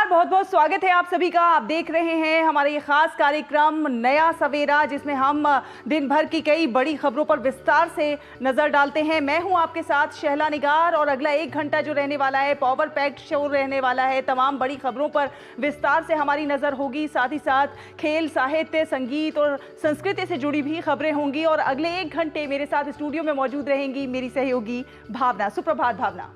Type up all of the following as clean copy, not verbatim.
नमस्कार, बहुत बहुत स्वागत है आप सभी का। आप देख रहे हैं हमारा ये खास कार्यक्रम नया सवेरा, जिसमें हम दिन भर की कई बड़ी खबरों पर विस्तार से नजर डालते हैं। मैं हूं आपके साथ शहला निगार और अगला 1 घंटा जो रहने वाला है पावर पैक्ड शो रहने वाला है। तमाम बड़ी खबरों पर विस्तार से हमारी नजर होगी, साथ ही साथ खेल, साहित्य, संगीत और संस्कृति से जुड़ी भी खबरें होंगी। और अगले 1 घंटे मेरे साथ स्टूडियो में मौजूद रहेंगी मेरी सहयोगी भावना। सुप्रभात भावना।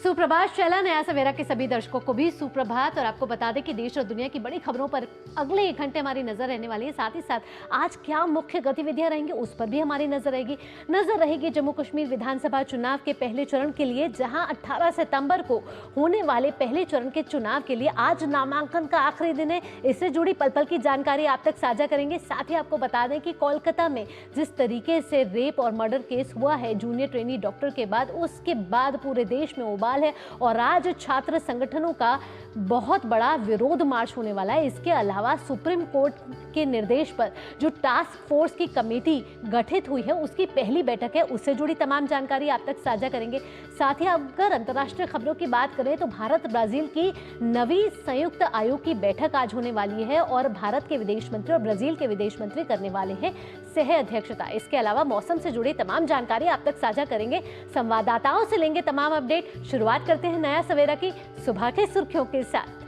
सुप्रभात शैला। नया सवेरा के सभी दर्शकों को भी सुप्रभात। और आपको बता दें कि देश और दुनिया की बड़ी खबरों पर अगले 1 घंटे हमारी नजर रहने वाली है। साथ ही साथ आज क्या मुख्य गतिविधियां रहेंगी उस पर भी हमारी नजर रहेगी। जम्मू कश्मीर विधानसभा चुनाव के पहले चरण के लिए, जहां 18 सितंबर को होने वाले पहले चरण के चुनाव के लिए आज नामांकन का आखिरी दिन है। इससे जुड़ी पल पल की जानकारी आप तक साझा करेंगे। साथ ही आपको बता दें कि कोलकाता में जिस तरीके से रेप और मर्डर केस हुआ है जूनियर ट्रेनी डॉक्टर के बाद, उसके बाद पूरे देश में उबाल है और आज छात्र संगठनों का बहुत बड़ा विरोध मार्च होने वाला है। इसके अलावा सुप्रीम कोर्ट के निर्देश पर जो टास्क फोर्स की कमेटी गठित हुई है उसकी पहली बैठक है, उससे जुड़ी तमाम जानकारी आप तक साझा करेंगे। साथ ही अगर अंतर्राष्ट्रीय खबरों की बात करें तो भारत ब्राजील की नवी संयुक्त आयोग की बैठक आज होने वाली है और भारत के विदेश मंत्री और ब्राजील के विदेश मंत्री करने वाले हैं सह अध्यक्षता। इसके अलावा मौसम से जुड़ी तमाम जानकारी आप तक साझा करेंगे, संवाददाताओं से लेंगे तमाम अपडेट। शुरुआत करते हैं नया सवेरा की सुबह के सुर्खियों के साथ।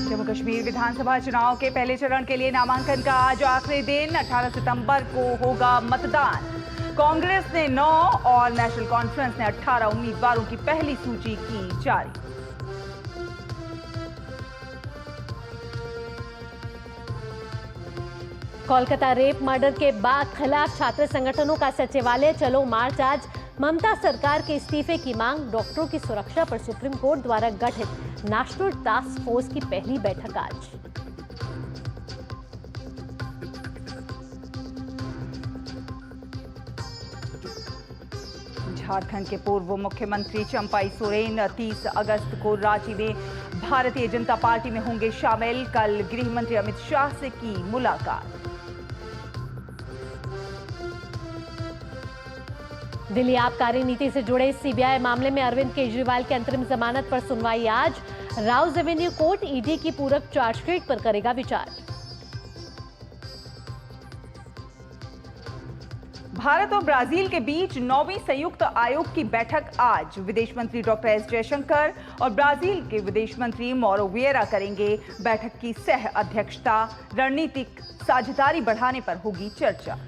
जम्मू कश्मीर विधानसभा चुनाव के पहले चरण के लिए नामांकन का आज आखिरी दिन। 18 सितंबर को होगा मतदान। कांग्रेस ने 9 और नेशनल कॉन्फ्रेंस ने 18 उम्मीदवारों की पहली सूची की जारी। कोलकाता रेप मर्डर के बाद खिलाफ छात्र संगठनों का सचिवालय चलो मार्च आज। ममता सरकार के इस्तीफे की मांग। डॉक्टरों की सुरक्षा पर सुप्रीम कोर्ट द्वारा गठित नेशनल टास्क फोर्स की पहली बैठक आज। झारखंड के पूर्व मुख्यमंत्री चंपाई सोरेन 30 अगस्त को रांची में भारतीय जनता पार्टी में होंगे शामिल। कल गृह मंत्री अमित शाह से की मुलाकात। दिल्ली आबकारी नीति से जुड़े सीबीआई मामले में अरविंद केजरीवाल की अंतरिम जमानत पर सुनवाई आज। राउज एवेन्यू कोर्ट ईडी की पूरक चार्जशीट पर करेगा विचार। भारत और ब्राजील के बीच 9वीं संयुक्त आयोग की बैठक आज। विदेश मंत्री डॉक्टर एस जयशंकर और ब्राजील के विदेश मंत्री मौरो विएरा करेंगे बैठक की सह अध्यक्षता। रणनीतिक साझेदारी बढ़ाने पर होगी चर्चा।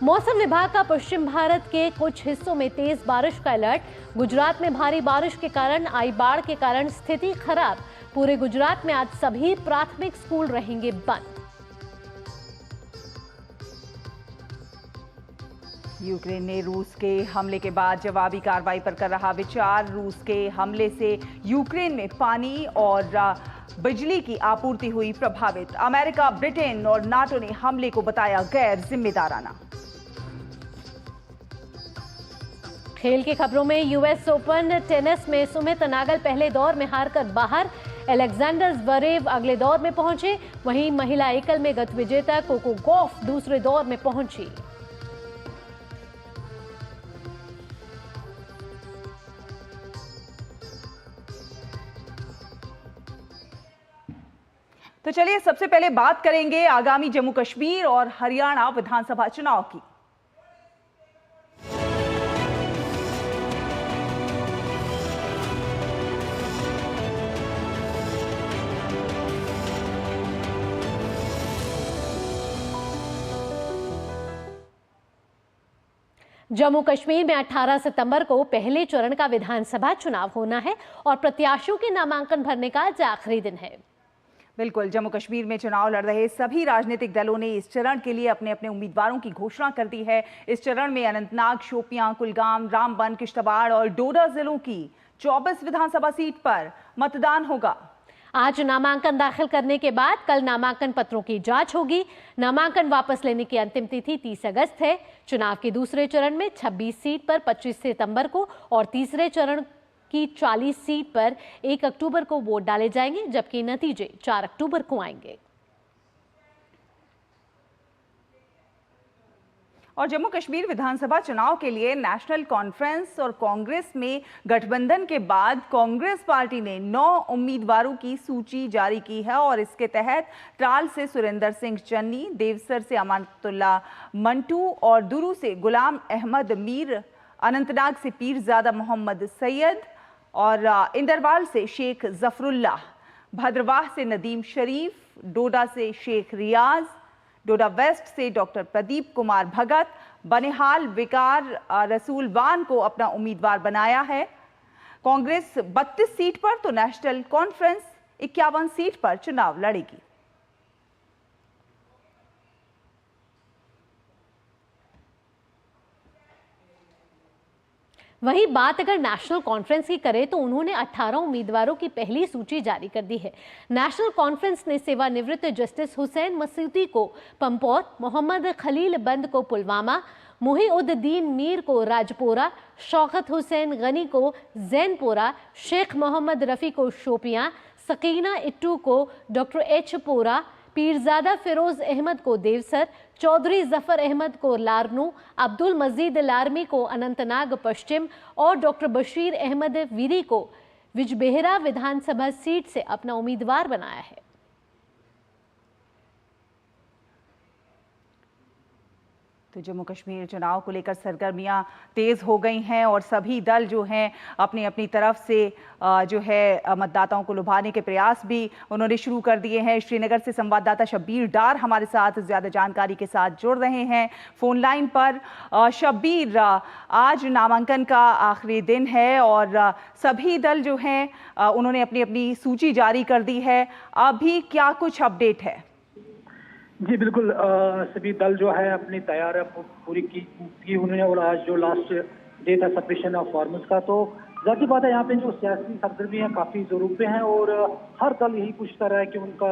मौसम विभाग का पश्चिम भारत के कुछ हिस्सों में तेज बारिश का अलर्ट। गुजरात में भारी बारिश के कारण आई बाढ़ के कारण स्थिति खराब। पूरे गुजरात में आज सभी प्राथमिक स्कूल रहेंगे बंद। यूक्रेन ने रूस के हमले के बाद जवाबी कार्रवाई पर कर रहा विचार। रूस के हमले से यूक्रेन में पानी और बिजली की आपूर्ति हुई प्रभावित। अमेरिका, ब्रिटेन और नाटो ने हमले को बताया गैर जिम्मेदाराना। खेल की खबरों में यूएस ओपन टेनिस में सुमित नागल पहले दौर में हारकर बाहर। अलेक्जेंडर ज्वेरेव अगले दौर में पहुंचे। वहीं महिला एकल में गत विजेता कोको गॉफ दूसरे दौर में पहुंची। तो चलिए सबसे पहले बात करेंगे आगामी जम्मू कश्मीर और हरियाणा विधानसभा चुनाव की। जम्मू कश्मीर में 18 सितंबर को पहले चरण का विधानसभा चुनाव होना है और प्रत्याशियों के नामांकन भरने का आज आखिरी दिन है। बिल्कुल, जम्मू कश्मीर में चुनाव लड़ रहे सभी राजनीतिक दलों ने इस चरण के लिए अपने अपने उम्मीदवारों की घोषणा कर दी है। इस चरण में अनंतनाग, शोपियां, कुलगाम, रामबन, किश्तवाड़ और डोडा जिलों की 24 विधानसभा सीट पर मतदान होगा। आज नामांकन दाखिल करने के बाद कल नामांकन पत्रों की जांच होगी। नामांकन वापस लेने की अंतिम तिथि 30 अगस्त है। चुनाव के दूसरे चरण में 26 सीट पर 25 सितंबर को और तीसरे चरण की 40 सीट पर 1 अक्टूबर को वोट डाले जाएंगे, जबकि नतीजे 4 अक्टूबर को आएंगे। और जम्मू कश्मीर विधानसभा चुनाव के लिए नेशनल कॉन्फ्रेंस और कांग्रेस में गठबंधन के बाद कांग्रेस पार्टी ने 9 उम्मीदवारों की सूची जारी की है और इसके तहत ट्राल से सुरेंद्र सिंह चन्नी, देवसर से अमानतुल्ला मंटू और दुरू से गुलाम अहमद मीर, अनंतनाग से पीरजादा मोहम्मद सैयद और इंदरवाल से शेख जफरुल्लाह, भद्रवाह से नदीम शरीफ, डोडा से शेख रियाज, डोडा वेस्ट से डॉक्टर प्रदीप कुमार भगत, बनिहाल विकार रसूलवान को अपना उम्मीदवार बनाया है। कांग्रेस 32 सीट पर तो नेशनल कॉन्फ्रेंस 51 सीट पर चुनाव लड़ेगी। वही बात अगर नेशनल कॉन्फ्रेंस की करें तो उन्होंने 18 उम्मीदवारों की पहली सूची जारी कर दी है। नेशनल कॉन्फ्रेंस ने सेवानिवृत्त जस्टिस हुसैन मसूदी को पंपोर, मोहम्मद खलील बंद को पुलवामा, मुहीउद्दीन मीर को राजपोरा, शौकत हुसैन गनी को जैनपोरा, शेख मोहम्मद रफ़ी को शोपियां, सकीना इट्टू को डॉक्टर एच पोरा, पीरजादा फिरोज अहमद को देवसर, चौधरी जफर अहमद को लारनू, अब्दुल मजीद लारमी को अनंतनाग पश्चिम और डॉक्टर बशीर अहमद वीरी को विजबेहरा विधानसभा सीट से अपना उम्मीदवार बनाया है। तो जम्मू कश्मीर चुनाव को लेकर सरगर्मियां तेज हो गई हैं और सभी दल जो हैं अपनी अपनी तरफ से जो है मतदाताओं को लुभाने के प्रयास भी उन्होंने शुरू कर दिए हैं। श्रीनगर से संवाददाता शब्बीर डार हमारे साथ ज्यादा जानकारी के साथ जुड़ रहे हैं फोन लाइन पर। शब्बीर, आज नामांकन का आखिरी दिन है और सभी दल जो हैं उन्होंने अपनी अपनी सूची जारी कर दी है। अभी क्या कुछ अपडेट है? जी बिल्कुल, सभी दल जो है अपनी तैयारी पूरी की उन्होंने और आज जो लास्ट डे था सबमिशन ऑफ फॉर्म्स का, तो जाहिर बात है यहाँ पे जो सियासी सरगर्मियाँ काफ़ी ज़रूर पे हैं और हर दल यही पूछता रहा है कि उनका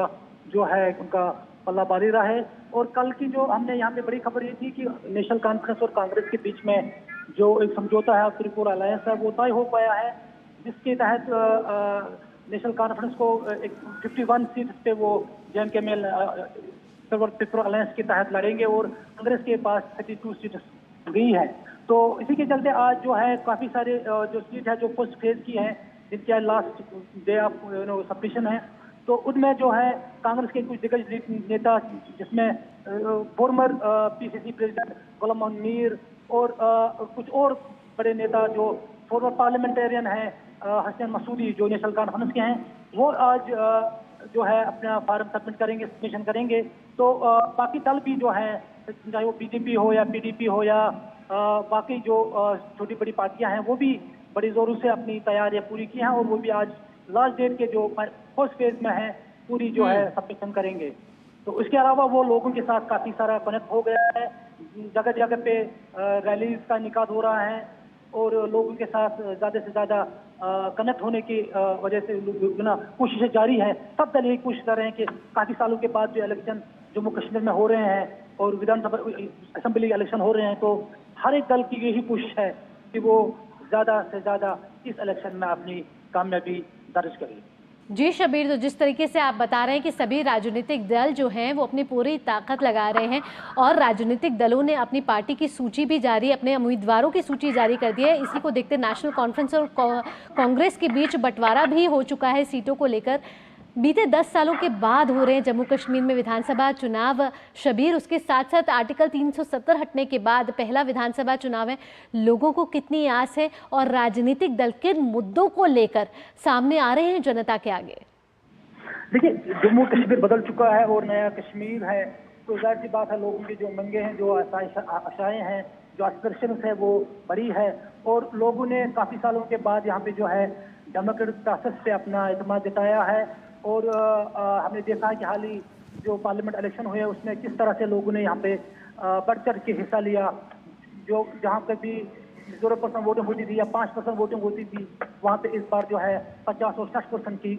जो है उनका पल्ला भारी रहा है। और कल की जो हमने यहाँ पे बड़ी खबर ये थी कि नेशनल कॉन्फ्रेंस और कांग्रेस के बीच में जो एक समझौता है त्रिपुरा अलायंस है वो तय हो पाया है, जिसके तहत नेशनल कॉन्फ्रेंस को एक 51 सीट पे वो JNK में त्रिपुरा अलायंस के तहत लड़ेंगे और कांग्रेस के पास 32 सीट गई है। तो इसी के चलते आज जो है काफ़ी सारे जो सीट है जो फर्स्ट फेज की है जिनके लास्ट डे ऑफ सबमिशन है, तो उनमें जो है कांग्रेस के कुछ दिग्गज नेता जिसमें फॉर्मर PCC प्रेसिडेंट गुलाम मोहम्मद मीर और कुछ और बड़े नेता जो फॉर्मर पार्लियामेंटेरियन हैं हुसैन मसूदी जो नेशनल कॉन्फ्रेंस के हैं, वो आज जो है अपना फॉर्म सबमिट करेंगे, सबमिशन करेंगे। तो बाकी दल भी जो है चाहे वो BJP हो या PDP हो या बाकी जो छोटी बड़ी पार्टियां हैं वो भी बड़ी जोरों से अपनी तैयारियां पूरी की हैं और वो भी आज लास्ट डेट के जो फर्स्ट फेज में है पूरी जो है सबमिशन करेंगे। तो इसके अलावा वो लोगों के साथ काफ़ी सारा कनेक्ट हो गया है, जगह जगह पे रैलीज का निकात हो रहा है और लोगों के साथ ज़्यादा से ज़्यादा कनेक्ट होने की वजह से कोशिशें जारी है। सब दल यही कोशिश कर रहे हैं कि काफ़ी सालों के बाद जो इलेक्शन जम्मू कश्मीर में हो रहे हैं और विधानसभा असेंबली इलेक्शन हो रहे हैं, तो हर एक दल की यही कोशिश है कि वो ज़्यादा से ज़्यादा इस इलेक्शन में अपनी कामयाबी दर्ज करे। जी शबीर, तो जिस तरीके से आप बता रहे हैं कि सभी राजनीतिक दल जो हैं वो अपनी पूरी ताकत लगा रहे हैं और राजनीतिक दलों ने अपनी पार्टी की सूची भी जारी, अपने उम्मीदवारों की सूची जारी कर दी है। इसी को देखते नेशनल कॉन्फ्रेंस और कांग्रेस के बीच बंटवारा भी हो चुका है सीटों को लेकर। बीते 10 सालों के बाद हो रहे हैं जम्मू कश्मीर में विधानसभा चुनाव शबीर, उसके साथ साथ आर्टिकल 370 हटने के बाद पहला विधानसभा चुनाव है। लोगों को कितनी आस है और राजनीतिक दल किन मुद्दों को लेकर सामने आ रहे हैं जनता के आगे? देखिए, जम्मू कश्मीर बदल चुका है और नया कश्मीर है, तो जाहिर सी बात है लोगों की जो मंगे हैं, जो आशाएं हैं, जो एस्पिरेशंस है वो बड़ी है और लोगों ने काफ़ी सालों के बाद यहाँ पे जो है डेमोक्रेटिक प्रोसेस पे अपना एतमाद जताया है। और हमने देखा है कि हाल ही जो पार्लियामेंट इलेक्शन हुए उसमें किस तरह से लोगों ने यहाँ पे बढ़ चढ़ के हिस्सा लिया। जो जहाँ पे भी 0% वोटिंग होती थी या 5% वोटिंग होती थी, वहाँ पे इस बार जो है 50 और 60% की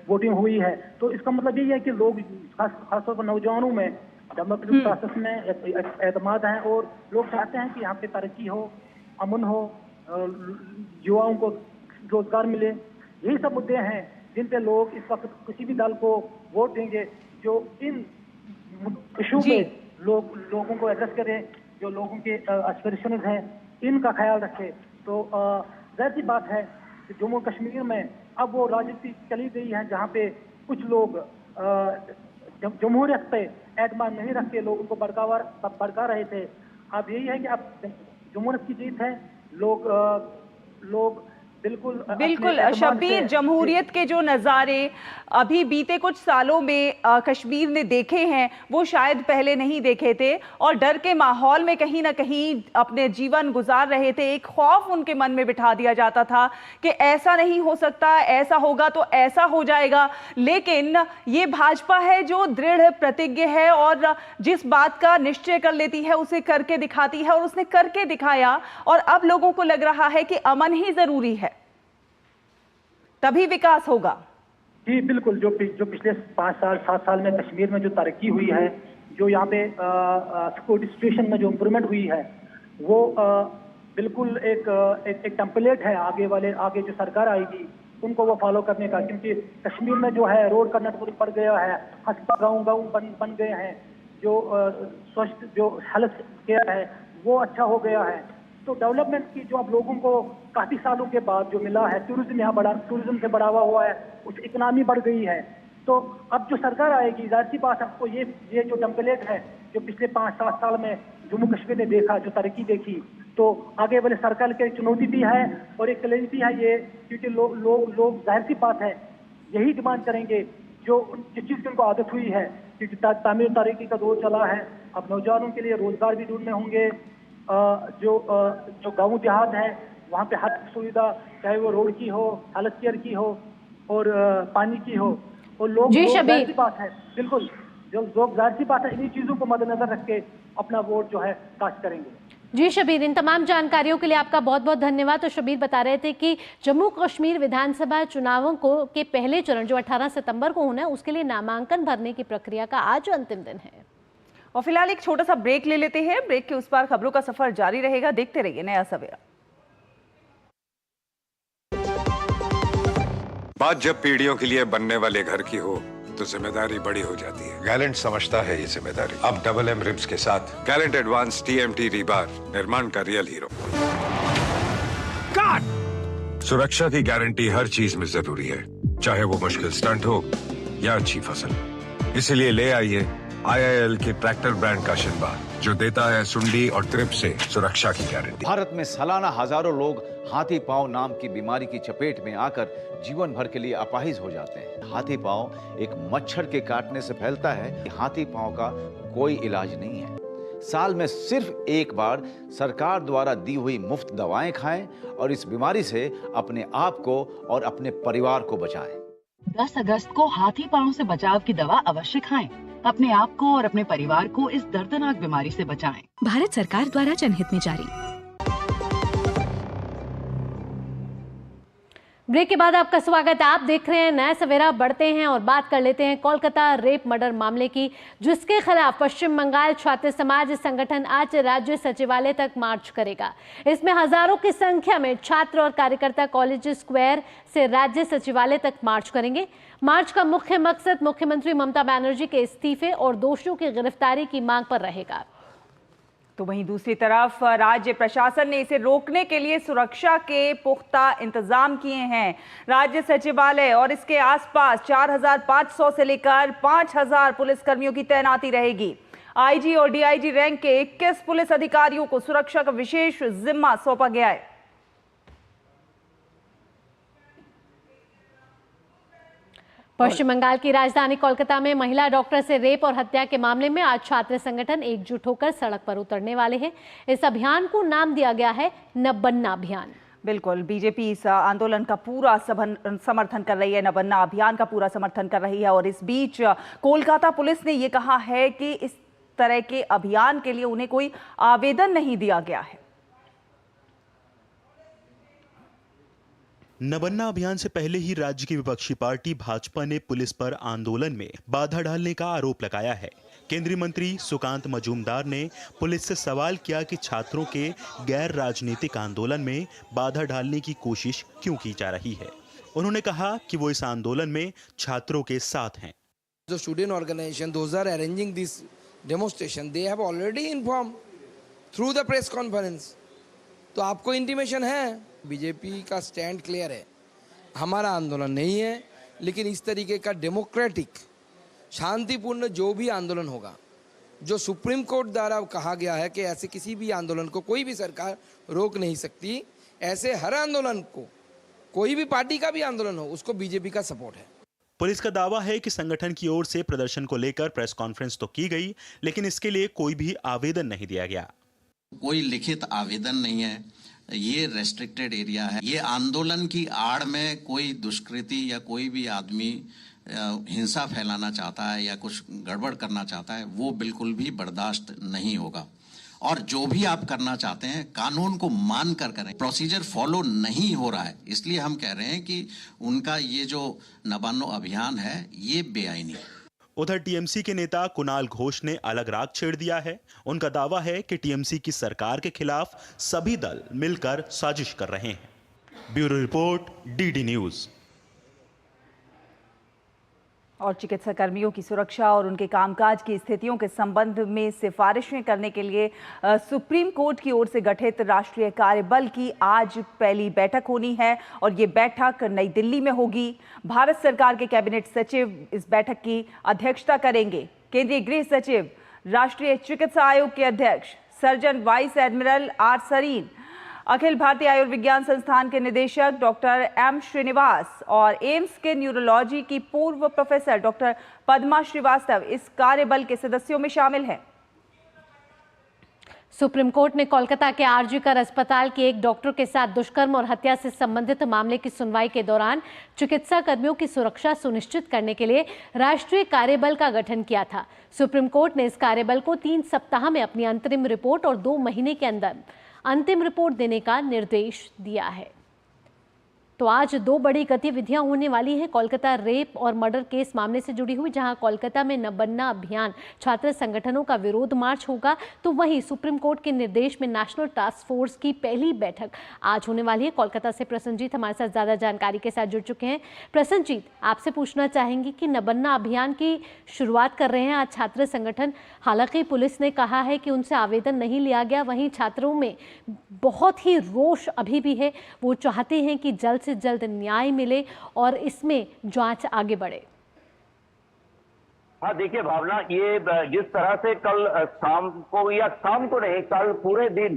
वोटिंग हुई है। तो इसका मतलब यही है कि लोग खासतौर पर नौजवानों में डेमोक्रेटिक प्रोसेस में एतमाद है और लोग चाहते हैं कि यहाँ पे तरक्की हो, अमन हो, युवाओं को रोजगार मिले। यही सब मुद्दे हैं जिन पे लोग इस वक्त किसी भी दल को वोट देंगे जो इन इशू पे लोगों को एड्रेस करें, जो लोगों के एस्पिरेशंस हैं इनका ख्याल रखे। तो जाहिर सी बात है कि जम्मू कश्मीर में अब वो राजनीति चली गई है जहाँ पे कुछ लोग जमहूरियत पे एतमाद नहीं रखते, लोगों को भड़का रहे थे। अब यही है कि अब जमहूरियत की जीत है, लोग बिल्कुल शब्बीर, जमहूरियत के जो नज़ारे अभी बीते कुछ सालों में कश्मीर ने देखे हैं वो शायद पहले नहीं देखे थे, और डर के माहौल में कहीं ना कहीं अपने जीवन गुजार रहे थे। एक खौफ उनके मन में बिठा दिया जाता था कि ऐसा नहीं हो सकता, ऐसा होगा तो ऐसा हो जाएगा। लेकिन ये भाजपा है जो दृढ़ प्रतिज्ञ है और जिस बात का निश्चय कर लेती है उसे करके दिखाती है, और उसने करके दिखाया। और अब लोगों को लग रहा है कि अमन ही जरूरी है, तभी विकास होगा। जी बिल्कुल, जो पिछले 5-7 साल में कश्मीर में जो तरक्की हुई है, जो यहाँ पे सिक्योरिटी सिचुएशन में जो इम्प्रूवमेंट हुई है, वो बिल्कुल एक टेम्पलेट है आगे जो सरकार आएगी उनको वो फॉलो करने का। क्योंकि कश्मीर में जो है रोड का नेटवर्क बढ़ गया है, अस्पताल गाँव बन गए हैं, जो स्वास्थ्य जो हेल्थ केयर है वो अच्छा हो गया है। तो डेवलपमेंट की जो अब लोगों को काफी सालों के बाद जो मिला है, टूरिज्म से बढ़ावा हुआ है, उस इकोनॉमी बढ़ गई है। तो अब जो सरकार आएगी, जाहिर सी बात आपको ये जो टेम्पलेट है जो पिछले 5-7 साल में जम्मू कश्मीर ने देखा, जो तरक्की देखी, तो आगे वाले सरकार के चुनौती भी है और एक चैलेंज भी है ये। क्योंकि लोग जाहिर सी बात है यही डिमांड करेंगे जो जिस चीज की उनको आदत हुई है। क्योंकि तामीर तरक्की का दौर चला है, अब नौजवानों के लिए रोजगार भी ढूंढने होंगे। जो गाँव देहात है वहाँ पे हर सुविधा, चाहे वो रोड की हो, हेल्थ केयर की हो और पानी की हो, और लोग जाहिर सी बात है बिल्कुल जो लोग जाहिर सी बात है इन्हीं चीजों को मद्देनजर रख के अपना वोट जो है कास्ट करेंगे। जी शबीर, इन तमाम जानकारियों के लिए आपका बहुत बहुत धन्यवाद। तो शबीर बता रहे थे कि जम्मू कश्मीर विधानसभा चुनावों के पहले चरण जो 18 सितंबर को होना है उसके लिए नामांकन भरने की प्रक्रिया का आज अंतिम दिन है। और फिलहाल एक छोटा सा ब्रेक ले लेते हैं। ब्रेक के उस पार खबरों का सफर जारी रहेगा, देखते रहिए नया सवेरा। बात जब पीढ़ियों के लिए बनने वाले घर की हो तो जिम्मेदारी बड़ी हो जाती है। गैलेंट समझता है ये जिम्मेदारी। अब डबल एम रिब्स के साथ गैलेंट एडवांस TMT रीबार, निर्माण का रियल हीरो। सुरक्षा की गारंटी हर चीज में जरूरी है, चाहे वो मुश्किल स्टंट हो या अच्छी फसल। इसलिए ले आइए IIL के ट्रैक्टर ब्रांड का शिनबार, जो देता है सुंडी और ट्रिप से सुरक्षा की गारंटी। भारत में सालाना हजारों लोग हाथी पांव नाम की बीमारी की चपेट में आकर जीवन भर के लिए अपाहिज हो जाते हैं। हाथी पांव एक मच्छर के काटने से फैलता है। हाथी पांव का कोई इलाज नहीं है। साल में सिर्फ एक बार सरकार द्वारा दी हुई मुफ्त दवाएं खाएं और इस बीमारी से अपने आप को और अपने परिवार को बचाएं। 10 अगस्त को हाथी पांव से बचाव की दवा अवश्य खाएं। अपने आप को और अपने परिवार को इस दर्दनाक बीमारी से बचाएं। भारत सरकार द्वारा जनहित में जारी। ब्रेक के बाद आपका स्वागत है। आप देख रहे हैं नया सवेरा। बढ़ते हैं और बात कर लेते हैं कोलकाता रेप मर्डर मामले की, जिसके खिलाफ पश्चिम बंगाल छात्र समाज संगठन आज राज्य सचिवालय तक मार्च करेगा। इसमें हजारों की संख्या में छात्र और कार्यकर्ता कॉलेज स्क्वायर से राज्य सचिवालय तक मार्च करेंगे। मार्च का मुख्य मकसद मुख्यमंत्री ममता बनर्जी के इस्तीफे और दोषियों की गिरफ्तारी की मांग पर रहेगा। तो वहीं दूसरी तरफ राज्य प्रशासन ने इसे रोकने के लिए सुरक्षा के पुख्ता इंतजाम किए हैं। राज्य सचिवालय और इसके आसपास 4500 से लेकर 5000 पुलिसकर्मियों की तैनाती रहेगी। IG और DIG रैंक के 21 पुलिस अधिकारियों को सुरक्षा का विशेष जिम्मा सौंपा गया है। पश्चिम बंगाल की राजधानी कोलकाता में महिला डॉक्टर से रेप और हत्या के मामले में आज छात्र संगठन एकजुट होकर सड़क पर उतरने वाले हैं। इस अभियान को नाम दिया गया है न बनना अभियान। बिल्कुल, बीजेपी इस आंदोलन का पूरा समर्थन कर रही है, न बनना अभियान का पूरा समर्थन कर रही है। और इस बीच कोलकाता पुलिस ने यह कहा है कि इस तरह के अभियान के लिए उन्हें कोई आवेदन नहीं दिया गया है। न बनना अभियान से पहले ही राज्य की विपक्षी पार्टी भाजपा ने पुलिस पर आंदोलन में बाधा डालने का आरोप लगाया है। केंद्रीय मंत्री सुकांत मजूमदार ने पुलिस से सवाल किया कि छात्रों के गैर राजनीतिक आंदोलन में बाधा डालने की कोशिश क्यों की जा रही है। उन्होंने कहा कि वो इस आंदोलन में छात्रों के साथ हैं। जो student organization those are arranging this demonstration, they have already inform through the press conference. तो आपको इंटीमेशन है, बीजेपी का स्टैंड क्लियर है, हमारा आंदोलन नहीं है, लेकिन इस तरीके का डेमोक्रेटिक शांतिपूर्ण जो भी आंदोलन होगा, जो सुप्रीम कोर्ट द्वारा कहा गया है कि ऐसे किसी भी आंदोलन को कोई भी सरकार रोक नहीं सकती, ऐसे हर आंदोलन को, कोई भी पार्टी का भी आंदोलन हो, उसको बीजेपी का सपोर्ट है। पुलिस का दावा है कि संगठन की ओर से प्रदर्शन को लेकर प्रेस कॉन्फ्रेंस तो की गई, लेकिन इसके लिए कोई भी आवेदन नहीं दिया गया। कोई लिखित आवेदन नहीं है, ये रेस्ट्रिक्टेड एरिया है। ये आंदोलन की आड़ में कोई दुष्कृति या कोई भी आदमी हिंसा फैलाना चाहता है या कुछ गड़बड़ करना चाहता है, वो बिल्कुल भी बर्दाश्त नहीं होगा। और जो भी आप करना चाहते हैं कानून को मान कर करें। प्रोसीजर फॉलो नहीं हो रहा है, इसलिए हम कह रहे हैं कि उनका ये जो नबानो अभियान है ये बेआईनी है। उधर टीएमसी के नेता कुणाल घोष ने अलग राग छेड़ दिया है। उनका दावा है कि टीएमसी की सरकार के खिलाफ सभी दल मिलकर साजिश कर रहे हैं। Bureau report, DD news. और चिकित्सा कर्मियों की सुरक्षा और उनके कामकाज की स्थितियों के संबंध में सिफारिशें करने के लिए सुप्रीम कोर्ट की ओर से गठित राष्ट्रीय कार्यबल की आज पहली बैठक होनी है और ये बैठक नई दिल्ली में होगी। भारत सरकार के कैबिनेट सचिव इस बैठक की अध्यक्षता करेंगे। केंद्रीय गृह सचिव, राष्ट्रीय चिकित्सा आयोग के अध्यक्ष surgeon vice admiral R Sarin, अखिल भारतीय आयुर्विज्ञान संस्थान के निदेशक डॉक्टर एम श्रीनिवास और एम्स के न्यूरोलॉजी की पूर्व प्रोफेसर डॉक्टर पद्मा श्रीवास्तव इस कार्यबल के सदस्यों में शामिल हैं। सुप्रीम कोर्ट ने कोलकाता के आरजीकर अस्पताल के एक डॉक्टर के साथ दुष्कर्म और हत्या से संबंधित मामले की सुनवाई के दौरान चिकित्सा कर्मियों की सुरक्षा सुनिश्चित करने के लिए राष्ट्रीय कार्यबल का गठन किया था। सुप्रीम कोर्ट ने इस कार्यबल को 3 सप्ताह में अपनी अंतरिम रिपोर्ट और 2 महीने के अंदर अंतिम रिपोर्ट देने का निर्देश दिया है। तो आज 2 बड़ी गतिविधियां होने वाली हैं। कोलकाता रेप और मर्डर केस मामले से जुड़ी हुई, जहां कोलकाता में न बनना अभियान छात्र संगठनों का विरोध मार्च होगा, तो वहीं सुप्रीम कोर्ट के निर्देश में नेशनल टास्क फोर्स की पहली बैठक आज होने वाली है। कोलकाता से प्रसन्नजीत हमारे साथ ज्यादा जानकारी के साथ जुड़ चुके हैं। प्रसन्नजीत, आपसे पूछना चाहेंगे कि न बनना अभियान की शुरुआत कर रहे हैं आज छात्र संगठन। हालांकि पुलिस ने कहा है कि उनसे आवेदन नहीं लिया गया, वहीं छात्रों में बहुत ही रोष अभी भी है। वो चाहते हैं कि जल्द से जल्द न्याय मिले और इसमें जांच आगे बढ़े। हाँ देखिए भावना, ये जिस तरह से कल शाम को, या शाम को नहीं, कल पूरे दिन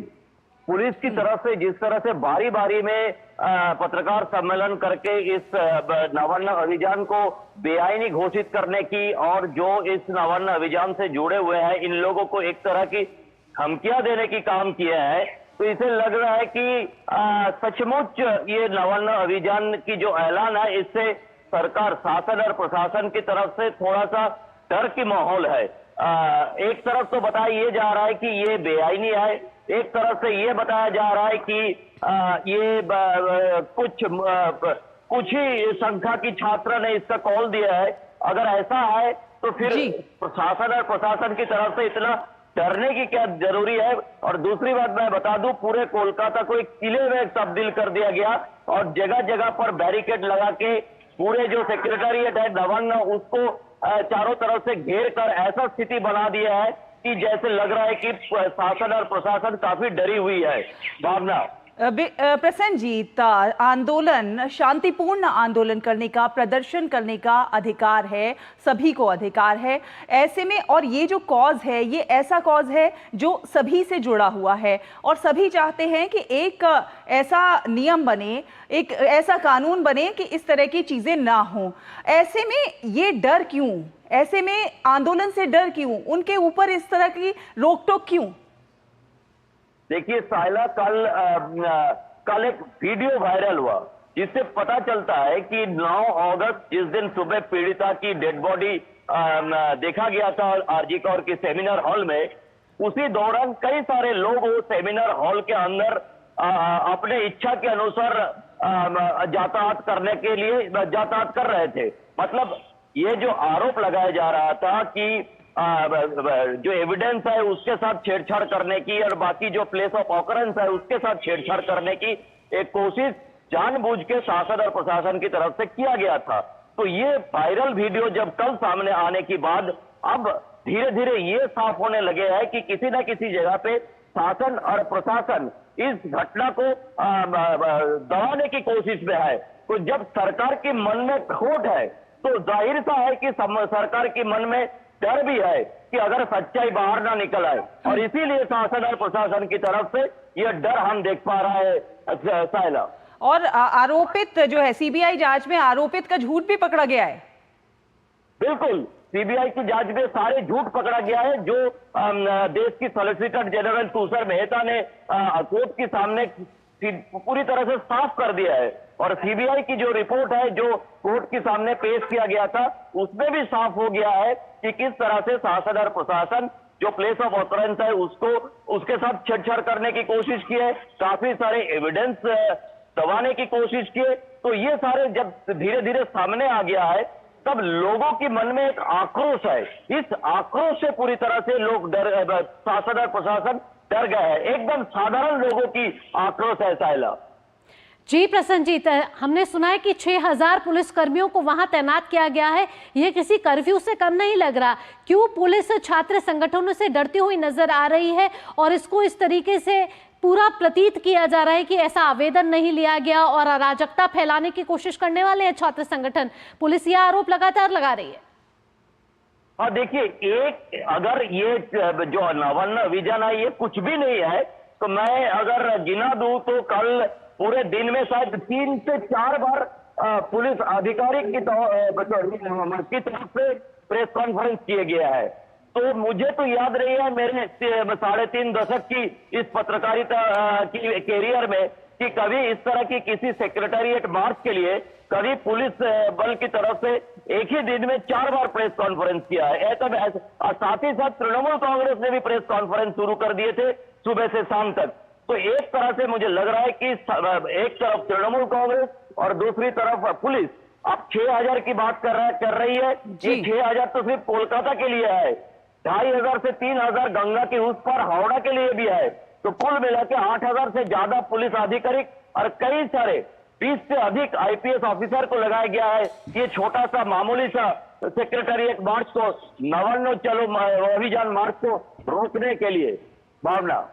पुलिस की तरफ से जिस तरह से बारी बारी में पत्रकार सम्मेलन करके इस नवान्न अभियान को बेआईनी घोषित करने की और जो इस नवान्न अभियान से जुड़े हुए हैं इन लोगों को एक तरह की धमकियां देने की काम किया है, तो इसे लग रहा है कि सचमुच ये नवान्न अभियान की जो ऐलान है इससे सरकार, शासन और प्रशासन की तरफ से थोड़ा सा डर की माहौल है। एक तरफ तो बताया ये जा रहा है कि ये बेआईनी है, एक तरफ से ये बताया जा रहा है कि ये कुछ ही संख्या की छात्र ने इसका कॉल दिया है। अगर ऐसा है तो फिर प्रशासन और प्रशासन की तरफ से इतना डरने की क्या जरूरी है। और दूसरी बात मैं बता दूं, पूरे कोलकाता को एक किले में तब्दील कर दिया गया और जगह जगह पर बैरिकेड लगा के पूरे जो सेक्रेटरीट है नवान्न उसको चारों तरफ से घेर कर ऐसा स्थिति बना दिया है कि जैसे लग रहा है कि शासन और प्रशासन काफी डरी हुई है। भावना, प्रसन्नजीत, आंदोलन, शांतिपूर्ण आंदोलन करने का, प्रदर्शन करने का अधिकार है, सभी को अधिकार है। ऐसे में और ये जो कॉज है ये ऐसा कॉज है जो सभी से जुड़ा हुआ है और सभी चाहते हैं कि एक ऐसा नियम बने, एक ऐसा कानून बने कि इस तरह की चीजें ना हो। ऐसे में ये डर क्यों? ऐसे में आंदोलन से डर क्यों? उनके ऊपर इस तरह की रोक टोक क्यों? देखिए साहिला, कल एक वीडियो वायरल हुआ जिससे पता चलता है कि 9 अगस्त जिस दिन सुबह पीड़िता की डेड बॉडी देखा गया था आरजी कौर के सेमिनार हॉल में, उसी दौरान कई सारे लोग वो सेमिनार हॉल के अंदर अपने इच्छा के अनुसार यातायात करने के लिए यातायात कर रहे थे। मतलब ये जो आरोप लगाया जा रहा था कि जो एविडेंस है उसके साथ छेड़छाड़ करने की और बाकी जो प्लेस ऑफ ऑकरेंस है उसके साथ छेड़छाड़ करने की एक कोशिश जानबूझ के शासन और प्रशासन की तरफ से किया गया था। तो ये वायरल वीडियो जब कल सामने आने के बाद अब धीरे धीरे ये साफ होने लगे हैं कि किसी न किसी जगह पे शासन और प्रशासन इस घटना को दबाने की कोशिश में है। तो जब सरकार के मन में खोट है तो जाहिर सा है कि सरकार के मन में डर भी है कि अगर सच्चाई बाहर ना निकल आए, और इसीलिए शासन और प्रशासन की तरफ से यह डर हम देख पा रहा है साइला। और आरोपित जो है सीबीआई जांच में आरोपित का झूठ भी पकड़ा गया है। बिल्कुल, सीबीआई की जांच में सारे झूठ पकड़ा गया है जो देश की सॉलिसिटर जनरल तुषार मेहता ने कोर्ट के सामने पूरी तरह से साफ कर दिया है। और सीबीआई की जो रिपोर्ट है जो कोर्ट के सामने पेश किया गया था उसमें भी साफ हो गया है कि किस तरह से शासन और प्रशासन जो प्लेस ऑफ ऑकरेंस है उसको उसके साथ छेड़छाड़ करने की कोशिश की है, काफी सारे एविडेंस दबाने की कोशिश की है। तो ये सारे जब धीरे धीरे सामने आ गया है तब लोगों के मन में एक आक्रोश है। इस आक्रोश से पूरी तरह से लोग शासन और प्रशासन डर गए हैं। एकदम साधारण लोगों की आक्रोश है साइला। जी प्रसन्नजीत, हमने सुना है कि 6000 पुलिस कर्मियों को वहां तैनात किया गया है। ये किसी कर्फ्यू से कम नहीं लग रहा। क्यों पुलिस छात्र संगठनों से डरती हुई नजर आ रही है और इसको इस तरीके से पूरा प्रतीत किया जा रहा है कि ऐसा आवेदन नहीं लिया गया और अराजकता फैलाने की कोशिश करने वाले हैं छात्र संगठन? पुलिस यह आरोप लगातार लगा रही है। हाँ देखिए, एक अगर ये जो नवन्न विजन है ये कुछ भी नहीं है तो मैं अगर गिना दूं तो कल पूरे दिन में शायद 3 से 4 बार पुलिस अधिकारी की तरफ से प्रेस कॉन्फ्रेंस किया गया है। तो मुझे तो याद रही है मेरे 3.5 दशक की इस पत्रकारिता की कैरियर में कि कभी इस तरह की किसी सेक्रेटेरिएट मार्च के लिए कभी पुलिस बल की तरफ से एक ही दिन में 4 बार प्रेस कॉन्फ्रेंस किया है। साथ ही साथ तृणमूल कांग्रेस ने भी प्रेस कॉन्फ्रेंस शुरू कर दिए थे सुबह से शाम तक। तो एक तरह से मुझे लग रहा है कि एक तरफ तृणमूल कांग्रेस और दूसरी तरफ पुलिस अब 6000 की बात कर रही है। ये 6000 तो सिर्फ कोलकाता के लिए है, 2500 से 3000 गंगा के उस पार हावड़ा के लिए भी है। तो कुल मिला के 8000 से ज्यादा पुलिस अधिकारिक और कई सारे 20 से अधिक आईपीएस ऑफिसर को लगाया गया है। ये छोटा सा मामूली सा सेक्रेटेरिएट मार्च को, नवन्न चलो अभियान मार्च को रोकने के लिए भावना।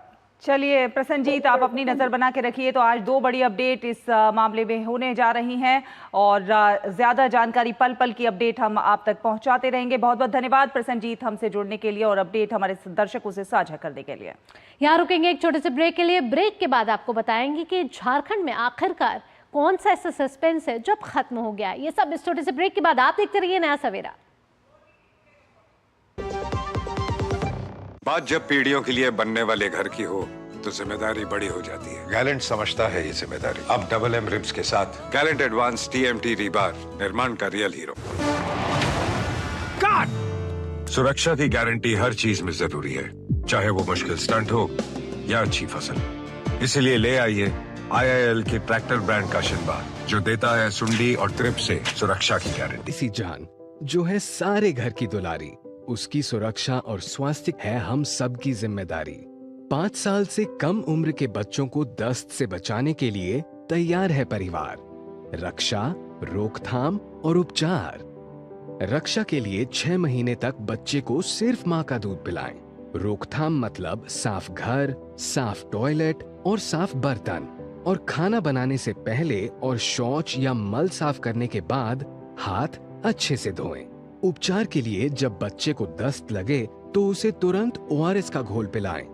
चलिए प्रसन्नजीत, आप अपनी नजर बना के रखिए। तो आज 2 बड़ी अपडेट इस मामले में होने जा रही हैं और ज्यादा जानकारी पल पल की अपडेट हम आप तक पहुंचाते रहेंगे। बहुत बहुत धन्यवाद प्रसन्नजीत हमसे जुड़ने के लिए और अपडेट हमारे दर्शकों से साझा करने के लिए। यहाँ रुकेंगे एक छोटे से ब्रेक के लिए। ब्रेक के बाद आपको बताएंगे कि झारखंड में आखिरकार कौन सा ऐसा सस्पेंस है जब खत्म हो गया। ये सब इस छोटे से ब्रेक के बाद। आप देखते रहिए नया सवेरा। बात जब पीढ़ियों के लिए बनने वाले घर की हो तो जिम्मेदारी बड़ी हो जाती है। गैलेंट समझता है ये जिम्मेदारी। अब डबल एम रिब्स के साथ गैलेंट एडवांस टीएमटी रीबार, निर्माण का रियल हीरो। सुरक्षा की गारंटी हर चीज में जरूरी है, चाहे वो मुश्किल स्टंट हो या अच्छी फसल। इसलिए ले आइए IIL के ट्रैक्टर ब्रांड का शिनबार, जो देता है सुंडी और ट्रिप से सुरक्षा की गारंटी। इसी जान जो है सारे घर की दुलारी, उसकी सुरक्षा और स्वास्थ्य है हम सब की जिम्मेदारी। 5 साल से कम उम्र के बच्चों को दस्त से बचाने के लिए तैयार है परिवार। रक्षा, रोकथाम और उपचार। रक्षा के लिए 6 महीने तक बच्चे को सिर्फ माँ का दूध पिलाएं। रोकथाम मतलब साफ घर, साफ टॉयलेट और साफ बर्तन, और खाना बनाने से पहले और शौच या मल साफ करने के बाद हाथ अच्छे से धोएं। उपचार के लिए जब बच्चे को दस्त लगे तो उसे तुरंत ORS का घोल पिलाएं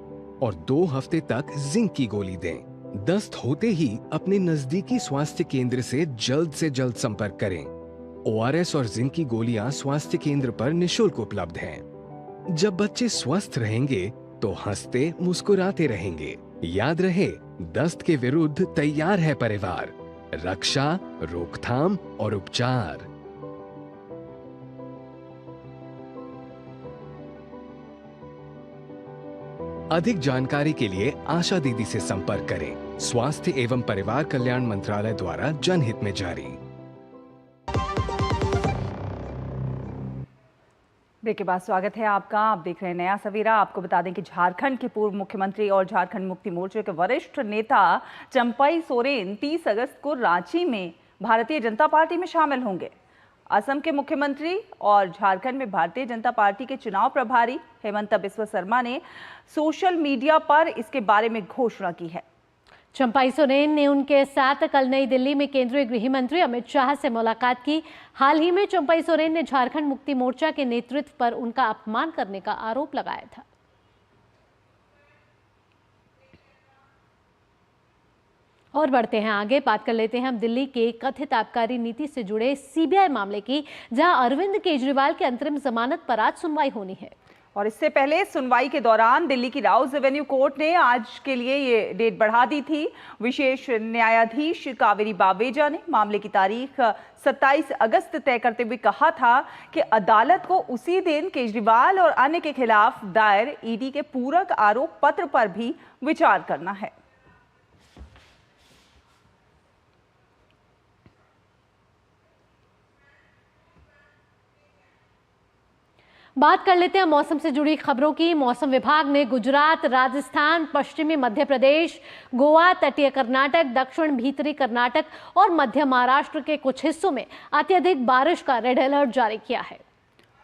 और 2 हफ्ते तक जिंक की गोली दें। दस्त होते ही अपने नजदीकी स्वास्थ्य केंद्र से जल्द संपर्क करें। ORS और जिंक की गोलियां स्वास्थ्य केंद्र पर निशुल्क उपलब्ध हैं। जब बच्चे स्वस्थ रहेंगे तो हंसते मुस्कुराते रहेंगे। याद रहे, दस्त के विरुद्ध तैयार है परिवार। रक्षा, रोकथाम और उपचार। अधिक जानकारी के लिए आशा दीदी से संपर्क करें। स्वास्थ्य एवं परिवार कल्याण मंत्रालय द्वारा जनहित में जारी। ब्रेक के बाद स्वागत है आपका। आप देख रहे हैं नया सवेरा। आपको बता दें कि झारखंड के पूर्व मुख्यमंत्री और झारखंड मुक्ति मोर्चे के वरिष्ठ नेता चंपई सोरेन 30 अगस्त को रांची में भारतीय जनता पार्टी में शामिल होंगे। असम के मुख्यमंत्री और झारखंड में भारतीय जनता पार्टी के चुनाव प्रभारी हेमंत बिस्वा शर्मा ने सोशल मीडिया पर इसके बारे में घोषणा की है। चंपाई सोरेन ने उनके साथ कल नई दिल्ली में केंद्रीय गृह मंत्री अमित शाह से मुलाकात की। हाल ही में चंपाई सोरेन ने झारखंड मुक्ति मोर्चा के नेतृत्व पर उनका अपमान करने का आरोप लगाया था। और बढ़ते हैं आगे, बात कर लेते हैं हम दिल्ली के कथित आबकारी नीति से जुड़े सीबीआई मामले की, जहां अरविंद केजरीवाल की अंतरिम जमानत पर आज सुनवाई होनी है। और इससे पहले सुनवाई के दौरान दिल्ली की राउज एवेन्यू कोर्ट ने आज के लिए ये डेट बढ़ा दी थी। विशेष न्यायाधीश कावेरी बावेजा ने मामले की तारीख 27 अगस्त तय करते हुए कहा था कि अदालत को उसी दिन केजरीवाल और अन्य के खिलाफ दायर ईडी के पूरक आरोप पत्र पर भी विचार करना है। बात कर लेते हैं मौसम से जुड़ी खबरों की। मौसम विभाग ने गुजरात, राजस्थान, पश्चिमी मध्य प्रदेश, गोवा, तटीय कर्नाटक, दक्षिण भीतरी कर्नाटक और मध्य महाराष्ट्र के कुछ हिस्सों में अत्यधिक बारिश का रेड अलर्ट जारी किया है।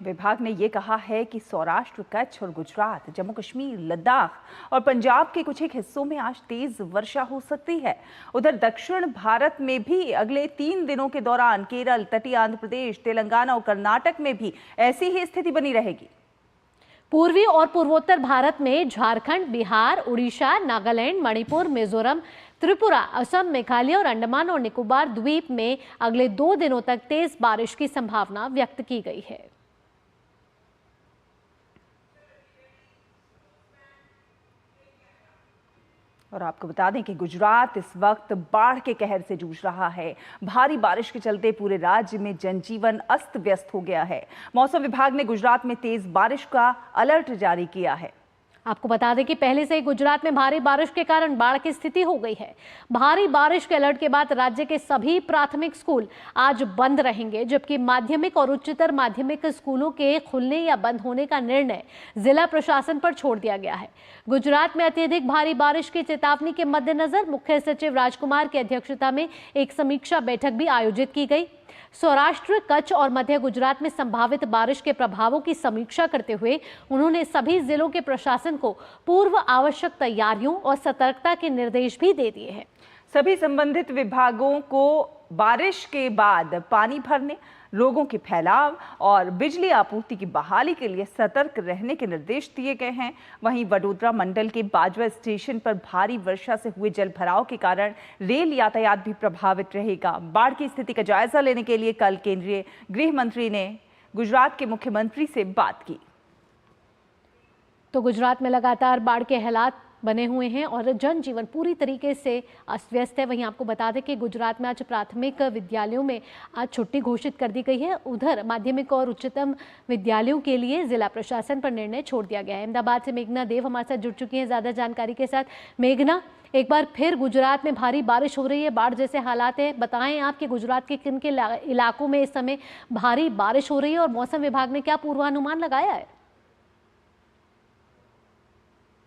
विभाग ने ये कहा है कि सौराष्ट्र, कच्छ और गुजरात, जम्मू कश्मीर, लद्दाख और पंजाब के कुछ एक हिस्सों में आज तेज वर्षा हो सकती है। उधर दक्षिण भारत में भी अगले 3 दिनों के दौरान केरल, तटीय आंध्र प्रदेश, तेलंगाना और कर्नाटक में भी ऐसी ही स्थिति बनी रहेगी। पूर्वी और पूर्वोत्तर भारत में झारखंड, बिहार, उड़ीसा, नागालैंड, मणिपुर, मिजोरम, त्रिपुरा, असम, मेघालय और अंडमान और निकोबार द्वीप में अगले 2 दिनों तक तेज बारिश की संभावना व्यक्त की गई है। और आपको बता दें कि गुजरात इस वक्त बाढ़ के कहर से जूझ रहा है। भारी बारिश के चलते पूरे राज्य में जनजीवन अस्त व्यस्त हो गया है। मौसम विभाग ने गुजरात में तेज बारिश का अलर्ट जारी किया है। आपको बता दें कि पहले से ही गुजरात में भारी बारिश के कारण बाढ़ की स्थिति हो गई है। भारी बारिश के अलर्ट के बाद राज्य के सभी प्राथमिक स्कूल आज बंद रहेंगे, जबकि माध्यमिक और उच्चतर माध्यमिक स्कूलों के खुलने या बंद होने का निर्णय जिला प्रशासन पर छोड़ दिया गया है। गुजरात में अत्यधिक भारी बारिश की चेतावनी के मद्देनजर मुख्य सचिव राजकुमार की अध्यक्षता में एक समीक्षा बैठक भी आयोजित की गई। सौराष्ट्र, कच्छ और मध्य गुजरात में संभावित बारिश के प्रभावों की समीक्षा करते हुए उन्होंने सभी जिलों के प्रशासन को पूर्व आवश्यक तैयारियों और सतर्कता के निर्देश भी दे दिए हैं। सभी संबंधित विभागों को बारिश के बाद पानी भरने, रोगों के फैलाव और बिजली आपूर्ति की बहाली के लिए सतर्क रहने के निर्देश दिए गए हैं। वहीं वडोदरा मंडल के बाजवा स्टेशन पर भारी वर्षा से हुए जल भराव के कारण रेल यातायात भी प्रभावित रहेगा। बाढ़ की स्थिति का जायजा लेने के लिए कल केंद्रीय गृह मंत्री ने गुजरात के मुख्यमंत्री से बात की। तो गुजरात में लगातार बाढ़ के हालात बने हुए हैं और जनजीवन पूरी तरीके से अस्त व्यस्त है। वहीं आपको बता दें कि गुजरात में आज प्राथमिक विद्यालयों में आज छुट्टी घोषित कर दी गई है। उधर माध्यमिक और उच्चतम विद्यालयों के लिए जिला प्रशासन पर निर्णय छोड़ दिया गया है। अहमदाबाद से मेघना देव हमारे साथ जुड़ चुकी हैं ज़्यादा जानकारी के साथ। मेघना, एक बार फिर गुजरात में भारी बारिश हो रही है, बाढ़ जैसे हालात हैं, बताएं आप कि गुजरात के किन के इलाकों में इस समय भारी बारिश हो रही है और मौसम विभाग ने क्या पूर्वानुमान लगाया है?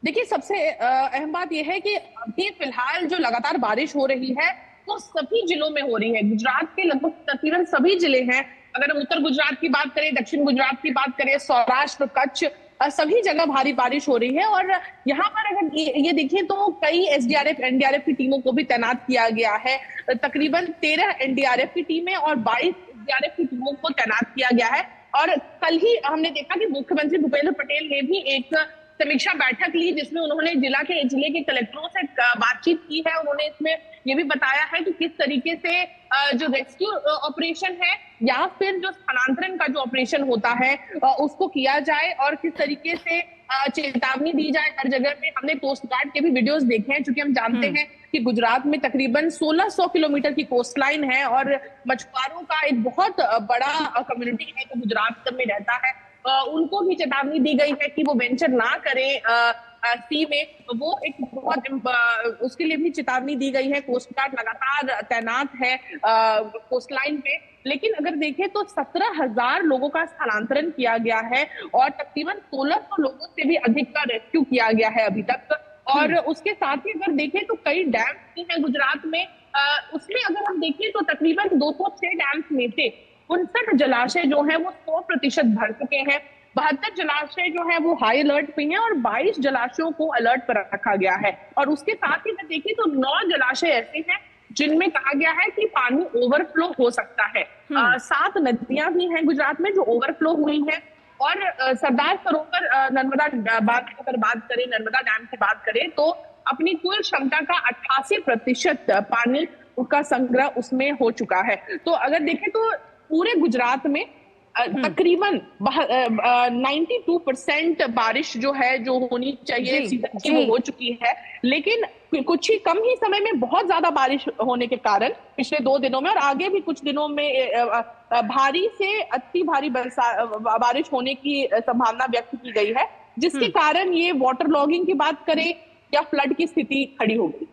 देखिए, सबसे अहम बात यह है कि अभी फिलहाल जो लगातार बारिश हो रही है वो सभी जिलों में हो रही है। गुजरात के लगभग तकरीबन सभी जिले हैं। अगर हम उत्तर गुजरात की बात करें, दक्षिण गुजरात की बात करें, सौराष्ट्र, कच्छ, सभी जगह भारी बारिश हो रही है। और यहाँ पर अगर ये देखें तो कई एसडीआरएफ, एनडीआरएफ की टीमों को भी तैनात किया गया है। तकरीबन 13 एनडीआरएफ की टीमें और 22 एसडीआरएफ की टीमों को तैनात किया गया है। और कल ही हमने देखा कि मुख्यमंत्री भूपेंद्र पटेल ने भी एक समीक्षा बैठक ली, जिसमें उन्होंने जिले के कलेक्टरों से बातचीत की है। उन्होंने इसमें ये भी बताया है कि किस तरीके से जो रेस्क्यू ऑपरेशन है या फिर जो स्थानांतरण का जो ऑपरेशन होता है उसको किया जाए और किस तरीके से चेतावनी दी जाए हर जगह पे। हमने कोस्ट गार्ड के भी वीडियोस देखे हैं, क्योंकि हम जानते हैं कि गुजरात में तकरीबन 1600 किलोमीटर की कोस्ट लाइन है और मछुआरों का एक बहुत बड़ा कम्युनिटी है जो गुजरात में रहता है। उनको भी चेतावनी दी गई है कि वो वेंचर ना करें सी में। वो एक बहुत उसके लिए भी चेतावनी दी गई है। कोस्ट गार्ड लगातार तैनात है कोस्ट लाइन पे। लेकिन अगर देखें तो 17,000 लोगों का स्थानांतरण किया गया है और तकरीबन 1600 लोगों से भी अधिक का रेस्क्यू किया गया है अभी तक। और उसके साथ ही अगर देखें तो कई डैम्स भी हैं गुजरात में। उसमें अगर हम देखें तो तकरीबन 206 डैम्स में से 59 जलाशय जो है वो 100% भर चुके हैं। 72 जलाशय जो है वो हाई अलर्ट पे हैं और 22 जलाशयों को अलर्ट पर रखा गया है। और उसके साथ ही मैं देखिए तो 9 जलाशय ऐसे हैं जिनमें कहा गया है कि पानी ओवरफ्लो हो सकता है। 7 नदियां भी हैं गुजरात में जो ओवरफ्लो हुई हैं। और सरदार सरोवर नर्मदा बांध की अगर बात करें, नर्मदा डैम की बात करें, तो अपनी कुल क्षमता का 88% पानी का संग्रह उसमें हो चुका है। तो अगर देखें तो पूरे गुजरात में तकरीबन 92% बारिश जो है जो होनी चाहिए सीधे वो हो चुकी है। लेकिन कुछ ही कम ही समय में बहुत ज्यादा बारिश होने के कारण पिछले 2 दिनों में और आगे भी कुछ दिनों में भारी से अति भारी बारिश होने की संभावना व्यक्त की गई है, जिसके कारण ये वाटर लॉगिंग की बात करें या फ्लड की स्थिति खड़ी हो गई।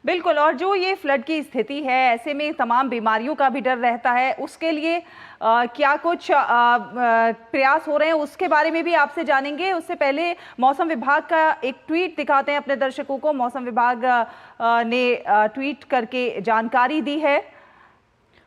बिल्कुल, और जो ये फ्लड की स्थिति है, ऐसे में तमाम बीमारियों का भी डर रहता है। उसके लिए क्या कुछ प्रयास हो रहे हैं, उसके बारे में भी आपसे जानेंगे। उससे पहले मौसम विभाग का एक ट्वीट दिखाते हैं अपने दर्शकों को। मौसम विभाग ने ट्वीट करके जानकारी दी है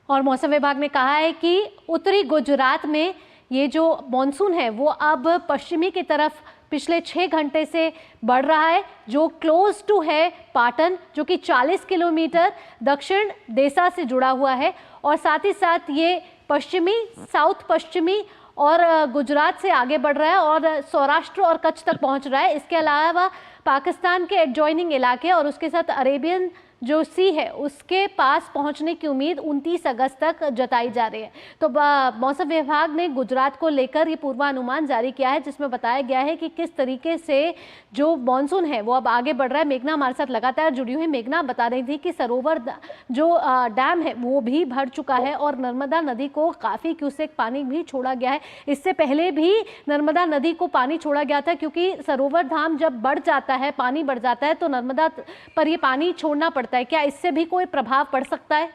और मौसम विभाग ने कहा है कि उत्तरी गुजरात में ये जो मॉनसून है वो अब पश्चिमी की तरफ पिछले 6 घंटे से बढ़ रहा है, जो क्लोज टू है पाटन, जो कि 40 किलोमीटर दक्षिण देसा से जुड़ा हुआ है। और साथ ही साथ ये पश्चिमी, साउथ पश्चिमी और गुजरात से आगे बढ़ रहा है और सौराष्ट्र और कच्छ तक पहुंच रहा है। इसके अलावा पाकिस्तान के एडजॉइनिंग इलाके और उसके साथ अरेबियन जो सी है उसके पास पहुंचने की उम्मीद 29 अगस्त तक जताई जा रही है। तो मौसम विभाग ने गुजरात को लेकर ये पूर्वानुमान जारी किया है, जिसमें बताया गया है कि किस तरीके से जो मॉनसून है वो अब आगे बढ़ रहा है। मेघना हमारे साथ लगातार जुड़ी हुई। मेघना बता रही थी कि सरोवर जो डैम है वो भी भर चुका है और नर्मदा नदी को काफ़ी क्यूसेक पानी भी छोड़ा गया है। इससे पहले भी नर्मदा नदी को पानी छोड़ा गया था, क्योंकि सरोवर धाम जब बढ़ जाता है, पानी बढ़ जाता है, तो नर्मदा पर ये पानी छोड़ना पड़ता है। क्या इससे भी कोई प्रभाव पड़ सकता है?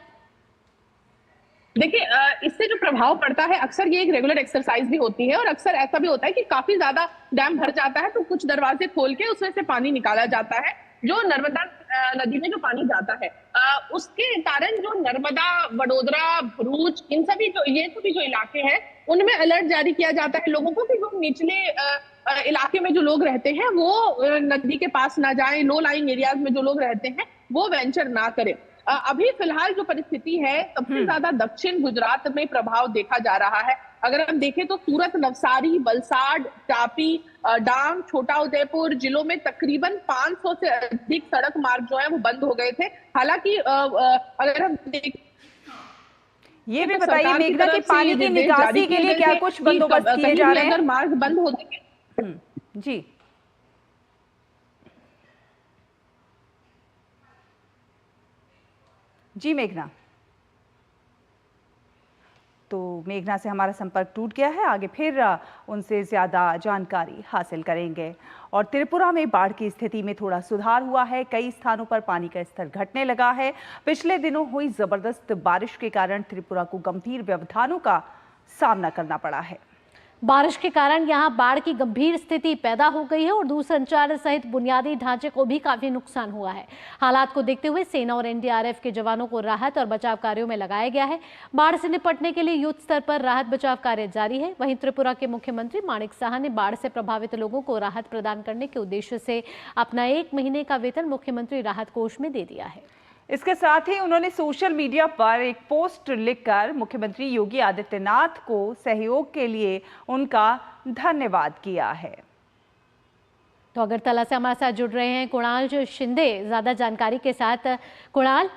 देखिए, इससे जो प्रभाव पड़ता है, अक्सर ये एक रेगुलर एक्सरसाइज भी होती है और अक्सर ऐसा भी होता है कि काफी ज्यादा डैम भर जाता है तो कुछ दरवाजे खोल के उसमें से पानी निकाला जाता है। जो नर्मदा नदी में जो पानी जाता है उसके कारण जो नर्मदा, वडोदरा, भरूच, इन सभी जो इलाके हैं उनमें अलर्ट जारी किया जाता है लोगों को कि जो निचले इलाके में जो लोग रहते हैं वो नदी के पास ना जाएं, लो लाइंग एरियाज में जो लोग रहते हैं वो वेंचर ना करें। अभी फिलहाल जो परिस्थिति है सबसे ज्यादा दक्षिण गुजरात में प्रभाव देखा जा रहा है। अगर हम देखें तो सूरत, नवसारी, वलसाड, टापी, डांग, छोटा उदयपुर जिलों में तकरीबन 500 से अधिक सड़क मार्ग जो है वो बंद हो गए थे। हालांकि अगर हम ये भी बताइए मेघना कि पानी की निकासी के लिए क्या कुछ बंदोबस्त किए जा रहे हैं? अगर मार्ग बंद होते हैं जी जी मेघना, तो मेघना से हमारा संपर्क टूट गया है। आगे फिर उनसे ज़्यादा जानकारी हासिल करेंगे। और त्रिपुरा में बाढ़ की स्थिति में थोड़ा सुधार हुआ है। कई स्थानों पर पानी का स्तर घटने लगा है। पिछले दिनों हुई ज़बरदस्त बारिश के कारण त्रिपुरा को गंभीर व्यवधानों का सामना करना पड़ा है। बारिश के कारण यहां बाढ़ की गंभीर स्थिति पैदा हो गई है और दूरसंचार सहित बुनियादी ढांचे को भी काफी नुकसान हुआ है। हालात को देखते हुए सेना और एनडीआरएफ के जवानों को राहत और बचाव कार्यों में लगाया गया है। बाढ़ से निपटने के लिए युद्ध स्तर पर राहत बचाव कार्य जारी है। वहीं त्रिपुरा के मुख्यमंत्री माणिक साहा ने बाढ़ से प्रभावित लोगों को राहत प्रदान करने के उद्देश्य से अपना 1 महीने का वेतन मुख्यमंत्री राहत कोष में दे दिया है। इसके साथ ही उन्होंने सोशल मीडिया पर एक पोस्ट लिखकर मुख्यमंत्री योगी आदित्यनाथ को सहयोग के लिए उनका धन्यवाद किया है। तो अगरतला से हमारे साथ जुड़ रहे हैं कुणाल शिंदे ज्यादा जानकारी के साथ। कुणाल,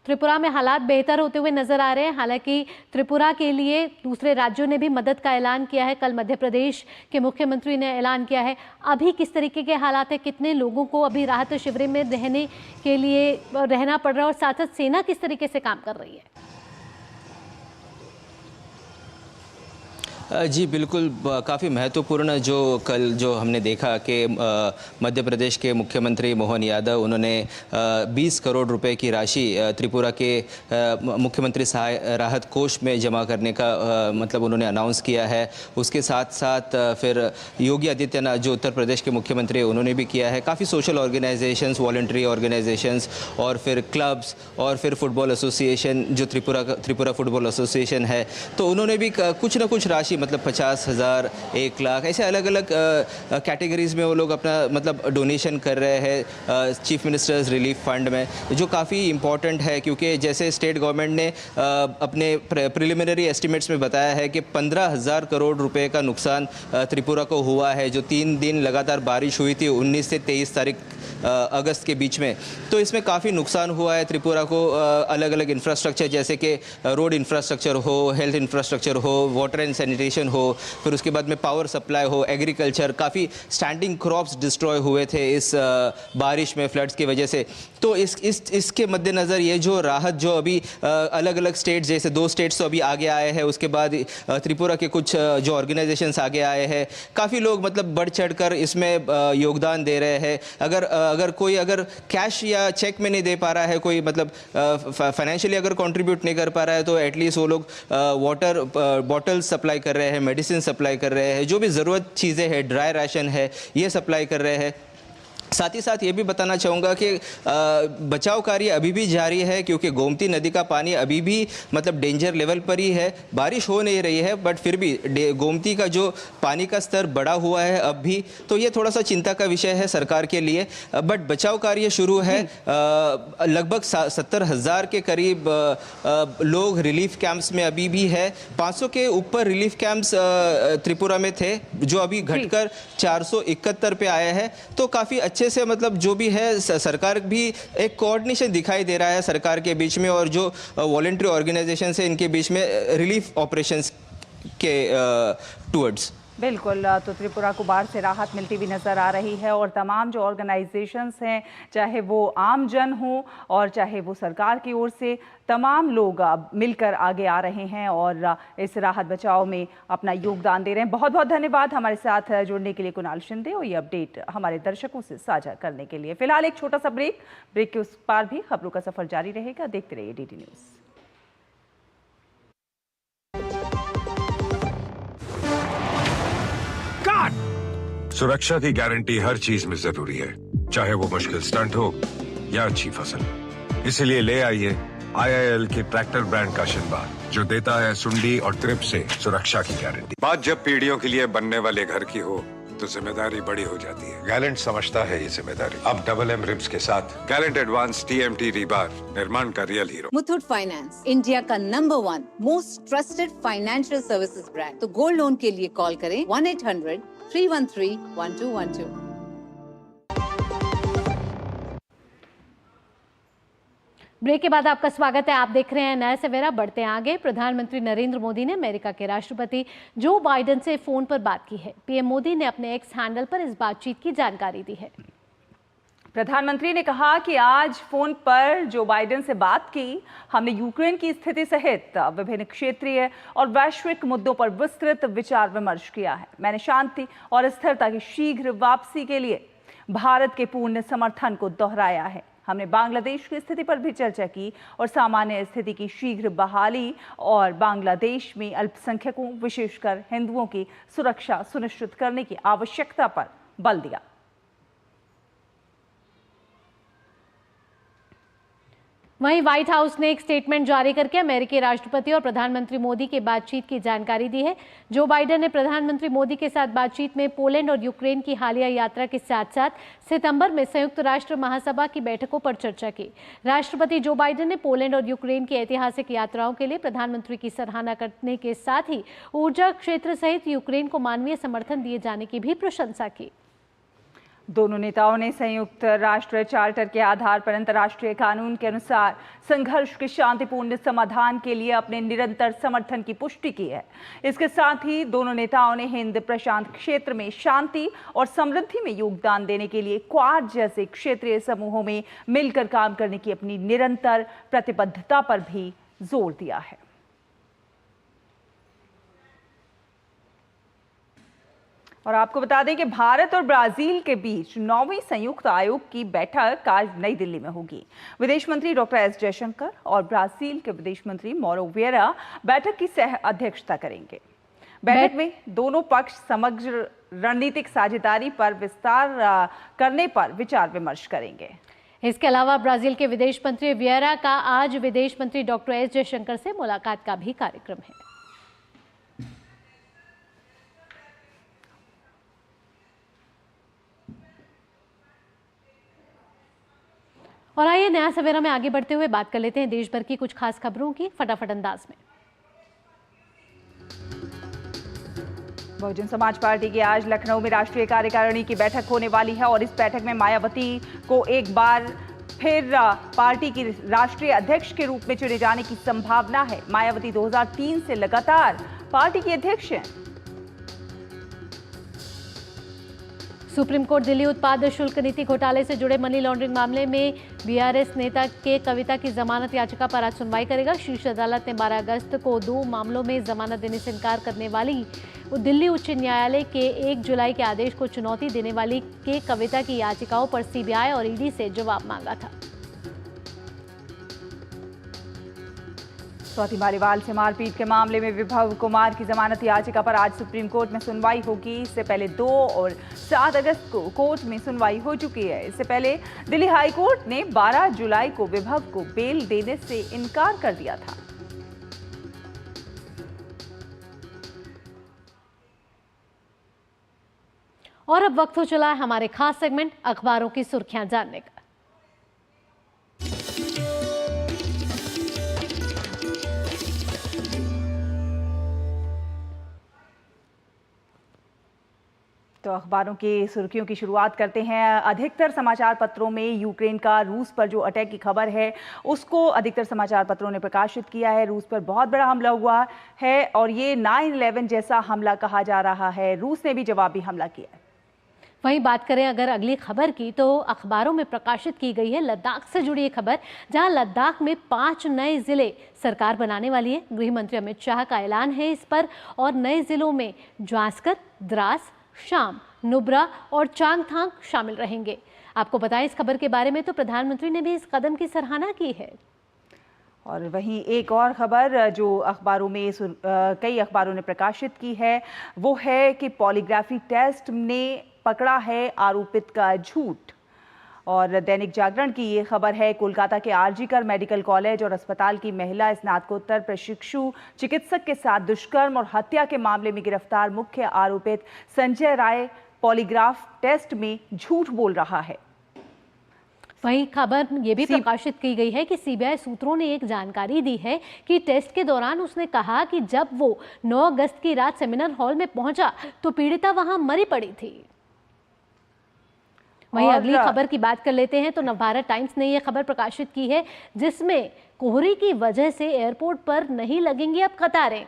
त्रिपुरा में हालात बेहतर होते हुए नजर आ रहे हैं। हालांकि त्रिपुरा के लिए दूसरे राज्यों ने भी मदद का ऐलान किया है। कल मध्य प्रदेश के मुख्यमंत्री ने ऐलान किया है। अभी किस तरीके के हालात है? कितने लोगों को अभी राहत शिविर में रहने के लिए रहना पड़ रहा है और साथ साथ सेना किस तरीके से काम कर रही है? जी बिल्कुल, काफ़ी महत्वपूर्ण जो कल जो हमने देखा कि मध्य प्रदेश के मुख्यमंत्री मोहन यादव उन्होंने 20 करोड़ रुपए की राशि त्रिपुरा के मुख्यमंत्री सहाय राहत कोष में जमा करने का मतलब उन्होंने अनाउंस किया है। उसके साथ साथ फिर योगी आदित्यनाथ जो उत्तर प्रदेश के मुख्यमंत्री हैं उन्होंने भी किया है। काफ़ी सोशल ऑर्गेनाइजेशंस, वॉलंटरी ऑर्गेनाइजेशंस और फिर क्लब्स और फिर फुटबॉल एसोसिएशन जो त्रिपुरा फुटबॉल एसोसिएशन है, तो उन्होंने भी कुछ ना कुछ राशि मतलब 50,000, 1 लाख ऐसे अलग अलग कैटेगरीज में वो लोग अपना मतलब डोनेशन कर रहे हैं चीफ मिनिस्टर्स रिलीफ फंड में, जो काफ़ी इम्पॉर्टेंट है क्योंकि जैसे स्टेट गवर्नमेंट ने अपने प्रिलिमिनरी एस्टिमेट्स में बताया है कि 15,000 करोड़ रुपए का नुकसान त्रिपुरा को हुआ है, जो 3 दिन लगातार बारिश हुई थी 19 से 23 तारीख अगस्त के बीच में। तो इसमें काफ़ी नुकसान हुआ है त्रिपुरा को। अलग अलग इंफ्रास्ट्रक्चर जैसे कि रोड इंफ्रास्ट्रक्चर हो, हेल्थ इंफ्रास्ट्रक्चर हो, वाटर एंड सैनिटेशन हो, फिर उसके बाद में पावर सप्लाई हो, एग्रीकल्चर, काफ़ी स्टैंडिंग क्रॉप्स डिस्ट्रॉय हुए थे इस बारिश में, फ्लड्स की वजह से। तो इसके मद्देनज़र ये जो राहत जो अभी अलग अलग स्टेट्स जैसे 2 स्टेट्स तो अभी आगे आए हैं, उसके बाद त्रिपुरा के कुछ जो ऑर्गेनाइजेशंस आगे आए हैं, काफ़ी लोग मतलब बढ़ चढ़ कर इसमें योगदान दे रहे हैं। अगर कोई कैश या चेक में नहीं दे पा रहा है, कोई मतलब फाइनेंशियली अगर कंट्रीब्यूट नहीं कर पा रहा है, तो एटलीस्ट वो लोग वाटर बॉटल्स सप्लाई कर रहे हैं, मेडिसिन सप्लाई कर रहे हैं, जो भी ज़रूरत चीज़ें हैं, ड्राई राशन है, ये सप्लाई कर रहे हैं। साथ ही साथ ये भी बताना चाहूँगा कि बचाव कार्य अभी भी जारी है क्योंकि गोमती नदी का पानी अभी भी मतलब डेंजर लेवल पर ही है। बारिश हो नहीं रही है बट फिर भी गोमती का जो पानी का स्तर बढ़ा हुआ है अब भी, तो ये थोड़ा सा चिंता का विषय है सरकार के लिए। बट बचाव कार्य शुरू है। लगभग 70,000 के करीब लोग रिलीफ कैंप्स में अभी भी है। 500 के ऊपर रिलीफ कैंप्स त्रिपुरा में थे जो अभी घटकर 471 पे आए हैं। तो काफ़ी अच्छे से मतलब जो भी है सरकार भी एक कोऑर्डिनेशन दिखाई दे रहा है सरकार के बीच में और जो वॉलंटरी ऑर्गेनाइजेशन है इनके बीच में रिलीफ ऑपरेशंस के टुवर्ड्स। बिल्कुल, तो त्रिपुरा को बाढ़ से राहत मिलती हुई नज़र आ रही है और तमाम जो ऑर्गेनाइजेशंस हैं, चाहे वो आम जन हो और चाहे वो सरकार की ओर से, तमाम लोग मिलकर आगे आ रहे हैं और इस राहत बचाव में अपना योगदान दे रहे हैं। बहुत बहुत धन्यवाद हमारे साथ जुड़ने के लिए कुणाल शिंदे और ये अपडेट हमारे दर्शकों से साझा करने के लिए। फिलहाल एक छोटा सा ब्रेक के उस पार भी खबरों का सफर जारी रहेगा। देखते रहिए DD न्यूज़। सुरक्षा की गारंटी हर चीज में जरूरी है, चाहे वो मुश्किल स्टंट हो या अच्छी फसल। इसलिए ले आइए IIL के ट्रैक्टर ब्रांड का शिनबा, जो देता है सुंडी और ट्रिप से सुरक्षा की गारंटी। बात जब पीढ़ियों के लिए बनने वाले घर की हो तो जिम्मेदारी बड़ी हो जाती है। गैलेंट समझता है ये जिम्मेदारी। अब MM रिब्स के साथ गैलेंट एडवांस TMT रीबार, निर्माण का real hero. Muthoot finance, India का number 1 most trusted financial services brand. तो गोल्ड लोन के लिए कॉल करें 1-800-313-1212। ब्रेक के बाद आपका स्वागत है। आप देख रहे हैं नया सवेरा। बढ़ते हैं आगे। प्रधानमंत्री नरेंद्र मोदी ने अमेरिका के राष्ट्रपति जो बाइडेन से फोन पर बात की है। PM मोदी ने अपने एक्स हैंडल पर इस बातचीत की जानकारी दी है। प्रधानमंत्री ने कहा कि आज फोन पर जो बाइडेन से बात की, हमने यूक्रेन की स्थिति सहित विभिन्न क्षेत्रीय और वैश्विक मुद्दों पर विस्तृत विचार विमर्श किया है। मैंने शांति और स्थिरता की शीघ्र वापसी के लिए भारत के पूर्ण समर्थन को दोहराया है। हमने बांग्लादेश की स्थिति पर भी चर्चा की और सामान्य स्थिति की शीघ्र बहाली और बांग्लादेश में अल्पसंख्यकों विशेषकर हिंदुओं की सुरक्षा सुनिश्चित करने की आवश्यकता पर बल दिया। वहीं व्हाइट हाउस ने एक स्टेटमेंट जारी करके अमेरिकी राष्ट्रपति और प्रधानमंत्री मोदी की बातचीत की जानकारी दी है। जो बाइडेन ने प्रधानमंत्री मोदी के साथ बातचीत में पोलैंड और यूक्रेन की हालिया यात्रा के साथ साथ सितंबर में संयुक्त राष्ट्र महासभा की बैठकों पर चर्चा की। राष्ट्रपति जो बाइडेन ने पोलैंड और यूक्रेन की ऐतिहासिक यात्राओं के लिए प्रधानमंत्री की सराहना करने के साथ ही ऊर्जा क्षेत्र सहित यूक्रेन को मानवीय समर्थन दिए जाने की भी प्रशंसा की। दोनों नेताओं ने संयुक्त राष्ट्र चार्टर के आधार पर अंतर्राष्ट्रीय कानून के अनुसार संघर्ष के शांतिपूर्ण समाधान के लिए अपने निरंतर समर्थन की पुष्टि की है। इसके साथ ही दोनों नेताओं ने हिंद प्रशांत क्षेत्र में शांति और समृद्धि में योगदान देने के लिए क्वाड जैसे क्षेत्रीय समूहों में मिलकर काम करने की अपनी निरंतर प्रतिबद्धता पर भी जोर दिया है। और आपको बता दें कि भारत और ब्राजील के बीच 9वीं संयुक्त आयोग की बैठक आज नई दिल्ली में होगी। विदेश मंत्री डॉक्टर एस जयशंकर और ब्राजील के विदेश मंत्री मौरो विएरा बैठक की सह अध्यक्षता करेंगे। बैठक में दोनों पक्ष समग्र रणनीतिक साझेदारी पर विस्तार करने पर विचार विमर्श करेंगे। इसके अलावा ब्राजील के विदेश मंत्री विएरा का आज विदेश मंत्री डॉक्टर एस जयशंकर से मुलाकात का भी कार्यक्रम है। और आइए नया सवेरा में आगे बढ़ते हुए बात कर लेते हैं देश भर की कुछ खास खबरों की फटाफट अंदाज में। बहुजन समाज पार्टी की आज लखनऊ में राष्ट्रीय कार्यकारिणी की बैठक होने वाली है और इस बैठक में मायावती को एक बार फिर पार्टी की राष्ट्रीय अध्यक्ष के रूप में चुने जाने की संभावना है। मायावती 2003 से लगातार पार्टी की अध्यक्ष हैं। सुप्रीम कोर्ट दिल्ली उत्पाद शुल्क नीति घोटाले से जुड़े मनी लॉन्ड्रिंग मामले में बीआरएस नेता के कविता की जमानत याचिका पर आज सुनवाई करेगा। शीर्ष अदालत ने 12 अगस्त को 2 मामलों में जमानत देने से इनकार करने वाली दिल्ली उच्च न्यायालय के 1 जुलाई के आदेश को चुनौती देने वाली के कविता की याचिकाओं पर सीबीआई और ईडी से जवाब मांगा था। स्वाति मालीवाल से मारपीट के मामले में विभव कुमार की जमानत याचिका पर आज सुप्रीम कोर्ट में सुनवाई होगी। इससे पहले 2 और 7 अगस्त को कोर्ट में सुनवाई हो चुकी है। इससे पहले दिल्ली हाई कोर्ट ने 12 जुलाई को विभव को बेल देने से इनकार कर दिया था। और अब वक्त हो चला है हमारे खास सेगमेंट अखबारों की सुर्खियां जानने का। तो अखबारों की सुर्खियों की शुरुआत करते हैं। अधिकतर समाचार पत्रों में यूक्रेन का रूस पर जो अटैक की खबर है उसको अधिकतर समाचार पत्रों ने प्रकाशित किया है। रूस पर बहुत बड़ा हमला हुआ है और ये 9/11 जैसा हमला कहा जा रहा है। रूस ने भी जवाबी हमला किया है। वहीं बात करें अगर अगली खबर की तो अखबारों में प्रकाशित की गई है लद्दाख से जुड़ी एक खबर, जहां लद्दाख में 5 नए जिले सरकार बनाने वाली है। गृह मंत्री अमित शाह का ऐलान है इस पर। और नए जिलों में जास्कर, द्रास, शाम, नुब्रा और चांगथांग शामिल रहेंगे। आपको बताएं इस खबर के बारे में तो प्रधानमंत्री ने भी इस कदम की सराहना की है। और वहीं एक और खबर जो अखबारों में कई अखबारों ने प्रकाशित की है वो है कि पॉलीग्राफी टेस्ट ने पकड़ा है आरोपित का झूठ। और दैनिक जागरण की ये खबर है कोलकाता के आरजीकर मेडिकल कॉलेज और अस्पताल की महिला स्नातकोत्तर प्रशिक्षु चिकित्सक के साथ दुष्कर्म और हत्या के मामले में गिरफ्तार मुख्य आरोपित संजय राय पॉलीग्राफ टेस्ट में झूठ बोल रहा है। वहीं खबर ये भी प्रकाशित की गई है कि सीबीआई सूत्रों ने एक जानकारी दी है कि टेस्ट के दौरान उसने कहा कि जब वो 9 अगस्त की रात सेमिनार हॉल में पहुंचा तो पीड़िता वहां मरी पड़ी थी। वहीं अगली खबर की बात कर लेते हैं तो नवभारत टाइम्स ने यह खबर प्रकाशित की है जिसमें कोहरे की वजह से एयरपोर्ट पर नहीं लगेंगी अब कतारें।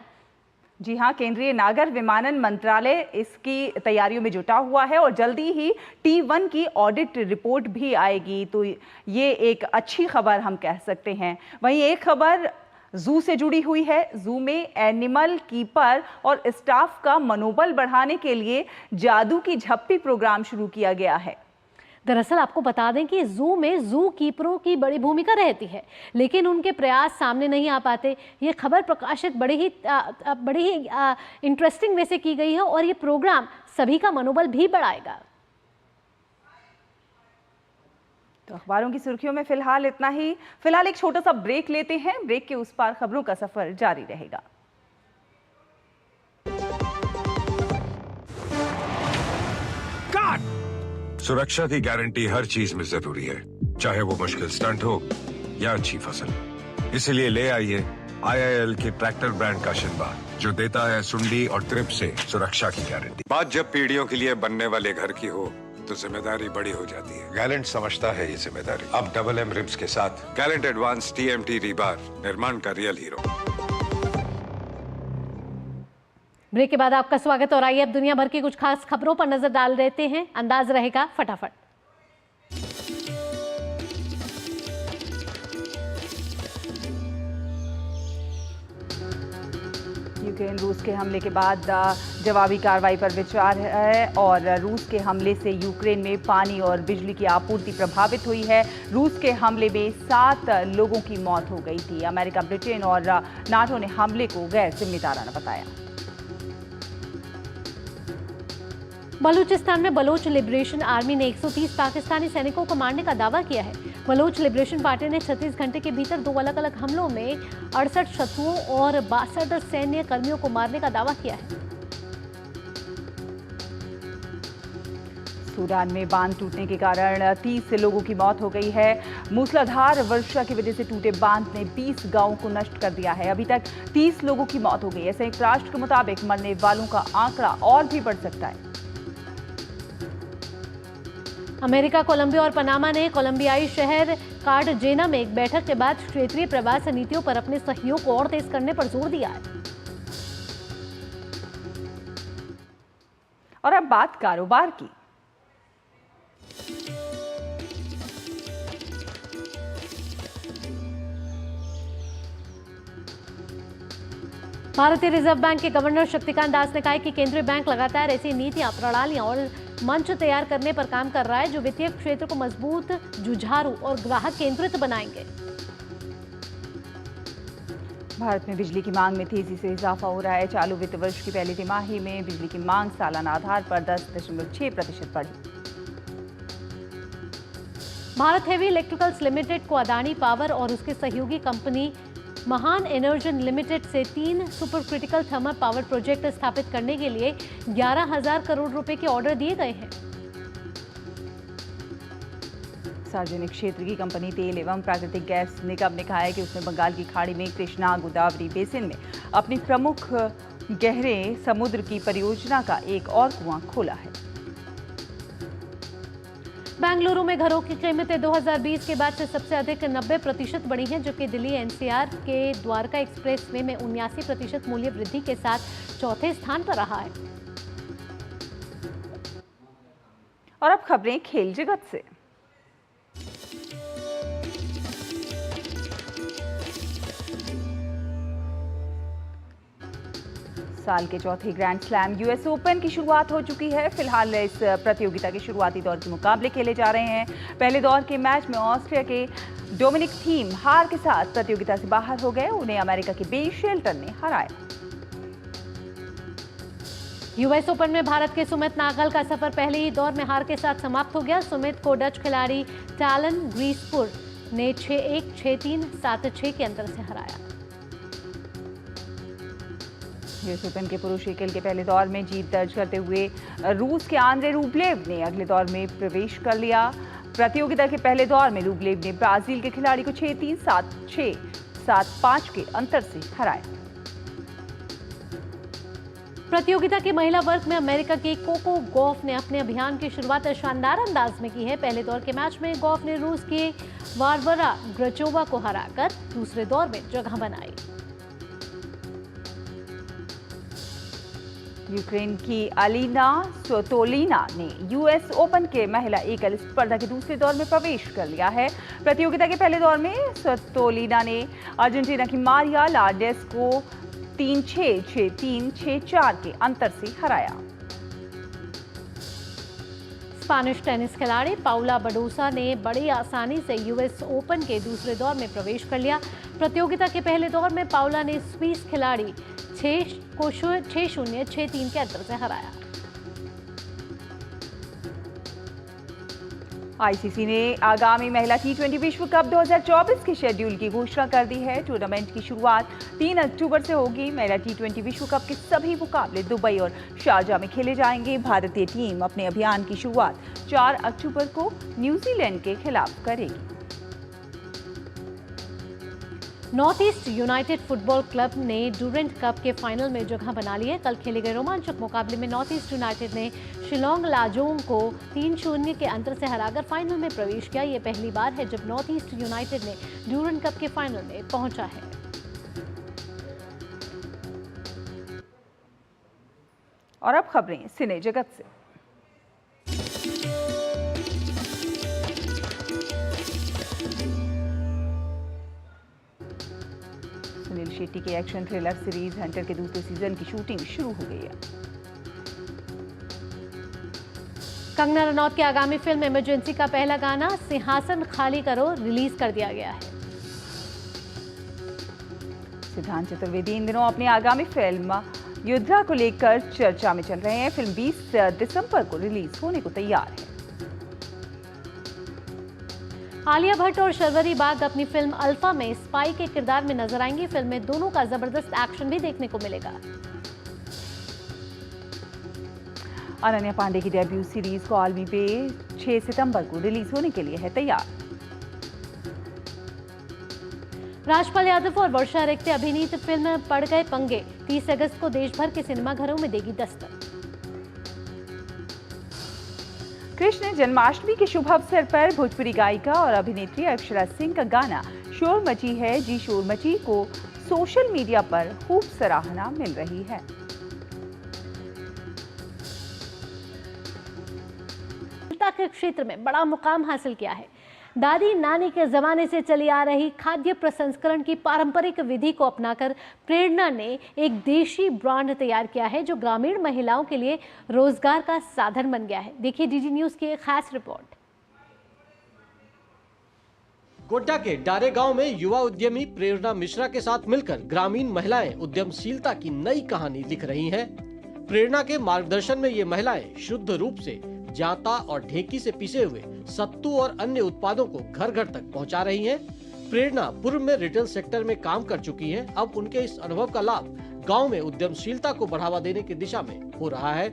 जी हां, केंद्रीय नागर विमानन मंत्रालय इसकी तैयारियों में जुटा हुआ है और जल्दी ही T1 की ऑडिट रिपोर्ट भी आएगी। तो ये एक अच्छी खबर हम कह सकते हैं। वहीं एक खबर जू से जुड़ी हुई है। जू में एनिमल कीपर और स्टाफ का मनोबल बढ़ाने के लिए जादू की झप्पी प्रोग्राम शुरू किया गया है। दरअसल आपको बता दें कि जू में जू कीपरों की बड़ी भूमिका रहती है लेकिन उनके प्रयास सामने नहीं आ पाते। ये खबर प्रकाशित बड़ी ही इंटरेस्टिंग वे से की गई है और ये प्रोग्राम सभी का मनोबल भी बढ़ाएगा। तो अखबारों की सुर्खियों में फिलहाल इतना ही। फिलहाल एक छोटा सा ब्रेक लेते हैं। ब्रेक के उस पार खबरों का सफर जारी रहेगा। सुरक्षा की गारंटी हर चीज में जरूरी है, चाहे वो मुश्किल स्टंट हो या अच्छी फसल। इसलिए ले आइए IIL के ट्रैक्टर ब्रांड का शिनबा, जो देता है सुंडी और ट्रिप से सुरक्षा की गारंटी। बात जब पीढ़ियों के लिए बनने वाले घर की हो तो जिम्मेदारी बड़ी हो जाती है। गैलेंट समझता है ये जिम्मेदारी। अब MM रिब्स के साथ गैलेंट एडवांस TMT रीबार, निर्माण का रियल हीरो। ब्रेक के बाद आपका स्वागत। और आइए अब दुनिया भर की कुछ खास खबरों पर नजर डाल देते हैं। अंदाज रहेगा फटाफट। यूक्रेन रूस के हमले के बाद जवाबी कार्रवाई पर विचार है और रूस के हमले से यूक्रेन में पानी और बिजली की आपूर्ति प्रभावित हुई है। रूस के हमले में 7 लोगों की मौत हो गई थी। अमेरिका, ब्रिटेन और नाटो ने हमले को गैर जिम्मेदाराना बताया। बलूचिस्तान में बलोच लिबरेशन आर्मी ने 130 पाकिस्तानी सैनिकों को मारने का दावा किया है। बलोच लिबरेशन पार्टी ने 36 घंटे के भीतर 2 अलग-अलग हमलों में 68 शत्रुओं और 62 सैन्य कर्मियों को मारने का दावा किया है। सूडान में बांध टूटने के कारण 30 लोगों की मौत हो गई है। मूसलाधार वर्षा की वजह से टूटे बांध ने 20 गांवों को नष्ट कर दिया है। अभी तक 30 लोगों की मौत हो गई है। संयुक्त राष्ट्र के मुताबिक मरने वालों का आंकड़ा और भी बढ़ सकता है। अमेरिका, कोलंबिया और पनामा ने कोलंबियाई शहर कार्टजेना में एक बैठक के बाद क्षेत्रीय प्रवास नीतियों पर अपने सहयोग को और तेज करने पर जोर दिया है। और अब बात कारोबार की। भारतीय रिजर्व बैंक के गवर्नर शक्तिकांत दास ने कहा है कि केंद्रीय बैंक लगातार ऐसी नीतियां, प्रणालियां और मंच तैयार करने पर काम कर रहा है जो वित्तीय क्षेत्र को मजबूत, जुझारू और ग्राहक केंद्रित बनाएंगे। भारत में बिजली की मांग में तेजी से इजाफा हो रहा है। चालू वित्त वर्ष की पहली तिमाही में बिजली की मांग सालाना आधार पर 10.6% बढ़ी। भारत हेवी इलेक्ट्रिकल्स लिमिटेड को अदानी पावर और उसके सहयोगी कंपनी महान एनर्जन लिमिटेड से 3 super critical thermal power project स्थापित करने के लिए 11,000 करोड़ रुपए के ऑर्डर दिए गए हैं। सार्वजनिक क्षेत्र की कंपनी तेल एवं प्राकृतिक गैस निगम ने कहा है कि उसने बंगाल की खाड़ी में कृष्णा गोदावरी बेसिन में अपनी प्रमुख गहरे समुद्र की परियोजना का एक और कुआं खोला है। बेंगलुरु में घरों की कीमतें 2020 के बाद से सबसे अधिक 90% बढ़ी हैं, जबकि दिल्ली एनसीआर के द्वारका एक्सप्रेस वे में 79% मूल्य वृद्धि के साथ चौथे स्थान पर रहा है। और अब खबरें खेल जगत से। साल के चौथे ग्रैंड स्लैम यूएस ओपन की शुरुआत हो चुकी है। फिलहाल इस प्रतियोगिता के शुरुआती दौर के मुकाबले खेले जा रहे हैं। पहले दौर के मैच में ऑस्ट्रिया के डोमिनिक थीम हार के साथ प्रतियोगिता से बाहर हो गए। उन्हें अमेरिका के बेल शेल्टन ने हराया। यूएस ओपन में भारत के सुमित नागल का सफर पहले ही दौर में हार के साथ समाप्त हो गया। सुमित को डच खिलाड़ी टैलन ग्रीसपुर ने 6-1, 6-3, 7-6 के अंतर से हराया। यूएस ओपन के पुरुष एकल के पहले दौर में जीत दर्ज करते हुए रूस के आंद्रे रूबलेव ने अगले दौर में प्रवेश कर लिया। प्रतियोगिता के पहले दौर में रूबलेव ने ब्राजील के खिलाड़ी को 6-3, 7-6, 7-5 के अंतर से हराया। प्रतियोगिता के महिला वर्ग में अमेरिका के कोको गॉफ ने अपने अभियान की शुरुआत शानदार अंदाज में की है। पहले दौर के मैच में गॉफ ने रूस के वारवरा ग्रचोवा को हराकर दूसरे दौर में जगह बनाई। यूक्रेन की अलीना स्वतोलिना ने यूएस ओपन के महिला एकल स्पर्धा के दूसरे दौर में प्रवेश कर लिया है। प्रतियोगिता के पहले दौर में स्वतोलिना ने अर्जेंटीना की मारिया लार्डेस को 3-6, 6-3, 6-4 के अंतर से हराया। स्पेनिश टेनिस खिलाड़ी पाउला बडोसा ने बड़ी आसानी से यूएस ओपन के दूसरे दौर में प्रवेश कर लिया। प्रतियोगिता के पहले दौर में पाउला ने स्विस खिलाड़ी 6-0, 6-3 के अंतर से हराया। आईसीसी ने आगामी महिला टी20 विश्व कप 2024 के शेड्यूल की घोषणा कर दी है। टूर्नामेंट की शुरुआत 3 अक्टूबर से होगी। महिला टी20 विश्व कप के सभी मुकाबले दुबई और शारजा में खेले जाएंगे। भारतीय टीम अपने अभियान की शुरुआत 4 अक्टूबर को न्यूजीलैंड के खिलाफ करेगी। North east United football club ने डूरेंट कप के फाइनल में जगह बना ली है। कल खेले गए रोमांचक मुकाबले में नॉर्थ ईस्ट यूनाइटेड ने शिलोंग लाजोंग को 3-0 के अंतर से हराकर फाइनल में प्रवेश किया। ये पहली बार है जब नॉर्थ ईस्ट यूनाइटेड ने डूरेंट कप के फाइनल में पहुंचा है। और अब खबरें सिने जगत से। सुनील शेट्टी की एक्शन थ्रिलर सीरीज हंटर के दूसरे सीजन की शूटिंग शुरू हो गई है। कंगना रनौत की आगामी फिल्म इमरजेंसी का पहला गाना सिंहासन खाली करो रिलीज कर दिया गया है। सिद्धांत चतुर्वेदी इन दिनों अपनी आगामी फिल्म युद्धा को लेकर चर्चा में चल रहे हैं। फिल्म 20 दिसंबर को रिलीज होने को तैयार है। आलिया भट्ट और शर्वरी बाग अपनी फिल्म अल्फा में स्पाई के किरदार में नजर आएंगी। फिल्म में दोनों का जबरदस्त एक्शन भी देखने को मिलेगा। अनन्या पांडे की डेब्यू सीरीज कॉल मी पे 6 सितंबर को रिलीज होने के लिए है तैयार। राजपाल यादव और वर्षा रेख्ते अभिनीत फिल्म पड़ गए पंगे 30 अगस्त को देश भर के सिनेमाघरों में देगी दस्तक। कृष्ण जन्माष्टमी के शुभ अवसर पर भोजपुरी गायिका और अभिनेत्री अक्षरा सिंह का गाना शोर मची है जी शोर मची को सोशल मीडिया पर खूब सराहना मिल रही है। के क्षेत्र में बड़ा मुकाम हासिल किया है। दादी नानी के जमाने से चली आ रही खाद्य प्रसंस्करण की पारंपरिक विधि को अपनाकर प्रेरणा ने एक देशी ब्रांड तैयार किया है जो ग्रामीण महिलाओं के लिए रोजगार का साधन बन गया है। देखिए डीडी न्यूज की एक खास रिपोर्ट। गोड्डा के डारे गांव में युवा उद्यमी प्रेरणा मिश्रा के साथ मिलकर ग्रामीण महिलाएं उद्यमशीलता की नई कहानी लिख रही हैं। प्रेरणा के मार्गदर्शन में ये महिलाएं शुद्ध रूप से जांता और ढेकी से पिसे हुए सत्तू और अन्य उत्पादों को घर घर तक पहुंचा रही हैं। प्रेरणा पूर्व में रिटेल सेक्टर में काम कर चुकी हैं। अब उनके इस अनुभव का लाभ गांव में उद्यमशीलता को बढ़ावा देने की दिशा में हो रहा है।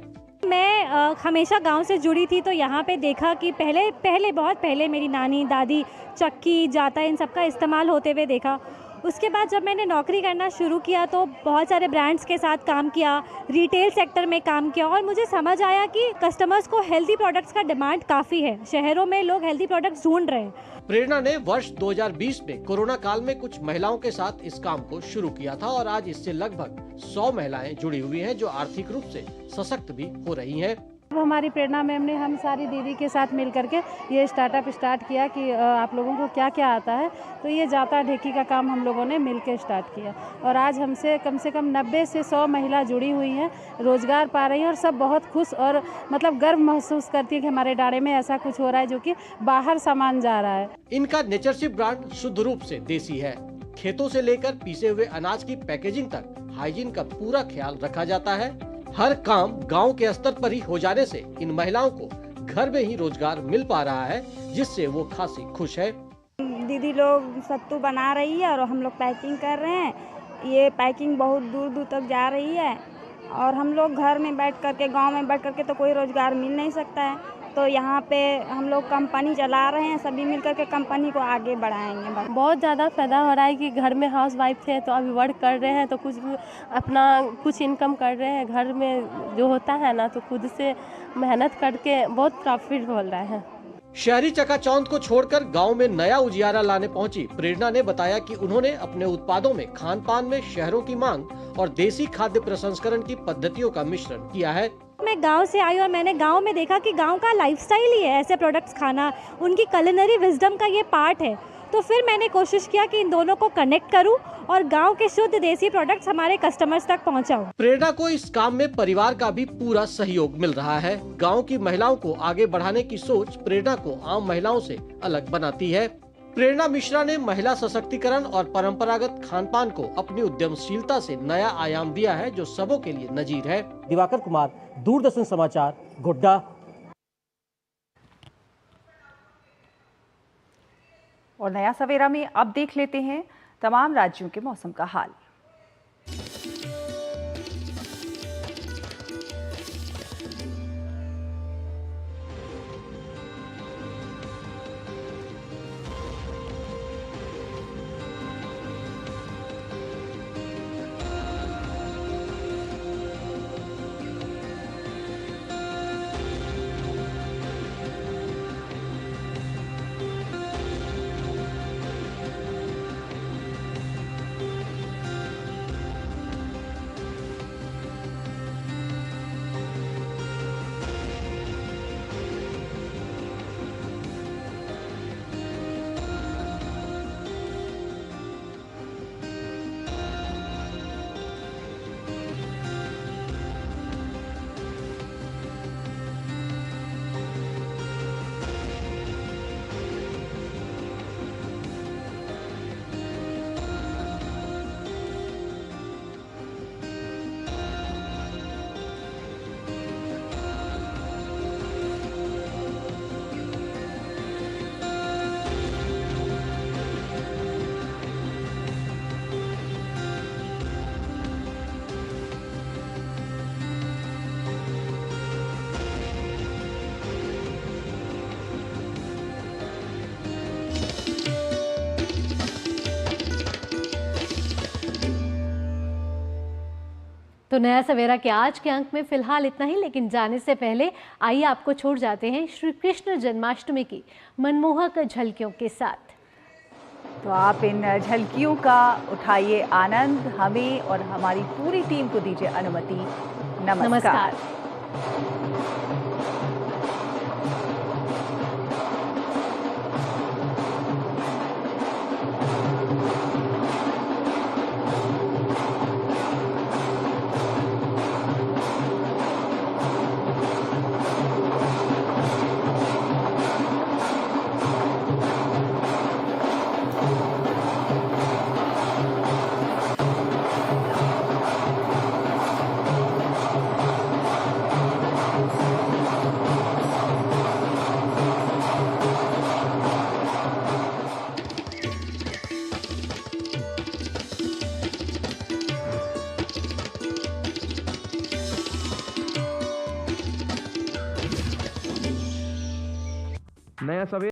मैं हमेशा गांव से जुड़ी थी तो यहाँ पे देखा कि पहले बहुत पहले मेरी नानी दादी चक्की जाता इन सब का इस्तेमाल होते हुए देखा। उसके बाद जब मैंने नौकरी करना शुरू किया तो बहुत सारे ब्रांड्स के साथ काम किया, रिटेल सेक्टर में काम किया और मुझे समझ आया कि कस्टमर्स को हेल्दी प्रोडक्ट्स का डिमांड काफ़ी है। शहरों में लोग हेल्दी प्रोडक्ट्स ढूंढ रहे हैं। प्रेरणा ने वर्ष 2020 में कोरोना काल में कुछ महिलाओं के साथ इस काम को शुरू किया था और आज इससे लगभग 100 महिलाएं जुड़ी हुई हैं जो आर्थिक रूप से सशक्त भी हो रही हैं। हमारी प्रेरणा मैम ने हम सारी दीदी के साथ मिल करके ये स्टार्टअप स्टार्ट किया कि आप लोगों को क्या क्या आता है, तो ये जाता ढेकी का काम हम लोगों ने मिल के स्टार्ट किया और आज हमसे कम से कम 90 से 100 महिला जुड़ी हुई हैं, रोजगार पा रही हैं और सब बहुत खुश और मतलब गर्व महसूस करती है कि हमारे डारे में ऐसा कुछ हो रहा है जो कि बाहर सामान जा रहा है। इनका नेचरशिप ब्रांड शुद्ध रूप से देसी है। खेतों से लेकर पीसे हुए अनाज की पैकेजिंग तक हाइजीन का पूरा ख्याल रखा जाता है। हर काम गांव के स्तर पर ही हो जाने से इन महिलाओं को घर में ही रोजगार मिल पा रहा है, जिससे वो खासी खुश है। दीदी लोग सत्तू बना रही है और हम लोग पैकिंग कर रहे हैं। ये पैकिंग बहुत दूर दूर तक जा रही है और हम लोग घर में बैठ करके गांव में बैठ करके तो कोई रोजगार मिल नहीं सकता है, तो यहाँ पे हम लोग कंपनी चला रहे हैं, सभी मिलकर के कंपनी को आगे बढ़ाएंगे। बहुत ज़्यादा फायदा हो रहा है कि घर में हाउस वाइफ थे तो अभी वर्क कर रहे हैं तो कुछ इनकम कर रहे हैं। घर में जो होता है ना तो खुद से मेहनत करके बहुत प्रॉफिट हो रहा है। शहरी चकाचौंध को छोड़कर गांव में नया उजियारा लाने पहुंची प्रेरणा ने बताया कि उन्होंने अपने उत्पादों में खान पान में शहरों की मांग और देसी खाद्य प्रसंस्करण की पद्धतियों का मिश्रण किया है। मैं गांव से आई और मैंने गांव में देखा कि गांव का लाइफस्टाइल ही है ऐसे प्रोडक्ट्स खाना, उनकी कुलिनरी विजडम का ये पार्ट है। तो फिर मैंने कोशिश किया कि इन दोनों को कनेक्ट करूं और गांव के शुद्ध देसी प्रोडक्ट्स हमारे कस्टमर्स तक पहुंचाऊं। प्रेरणा को इस काम में परिवार का भी पूरा सहयोग मिल रहा है। गांव की महिलाओं को आगे बढ़ाने की सोच प्रेरणा को आम महिलाओं से अलग बनाती है। प्रेरणा मिश्रा ने महिला सशक्तिकरण और परंपरागत खान पान को अपनी उद्यमशीलता से नया आयाम दिया है जो सबों के लिए नजीर है। दिवाकर कुमार, दूरदर्शन समाचार, गोड्डा। और नया सवेरा में अब देख लेते हैं तमाम राज्यों के मौसम का हाल। तो नया सवेरा के आज के अंक में फिलहाल इतना ही, लेकिन जाने से पहले आइए आपको छोड़ जाते हैं श्री कृष्ण जन्माष्टमी की मनमोहक झलकियों के साथ। तो आप इन झलकियों का उठाइए आनंद, हमें और हमारी पूरी टीम को दीजिए अनुमति। नमस्कार। नया सवेरा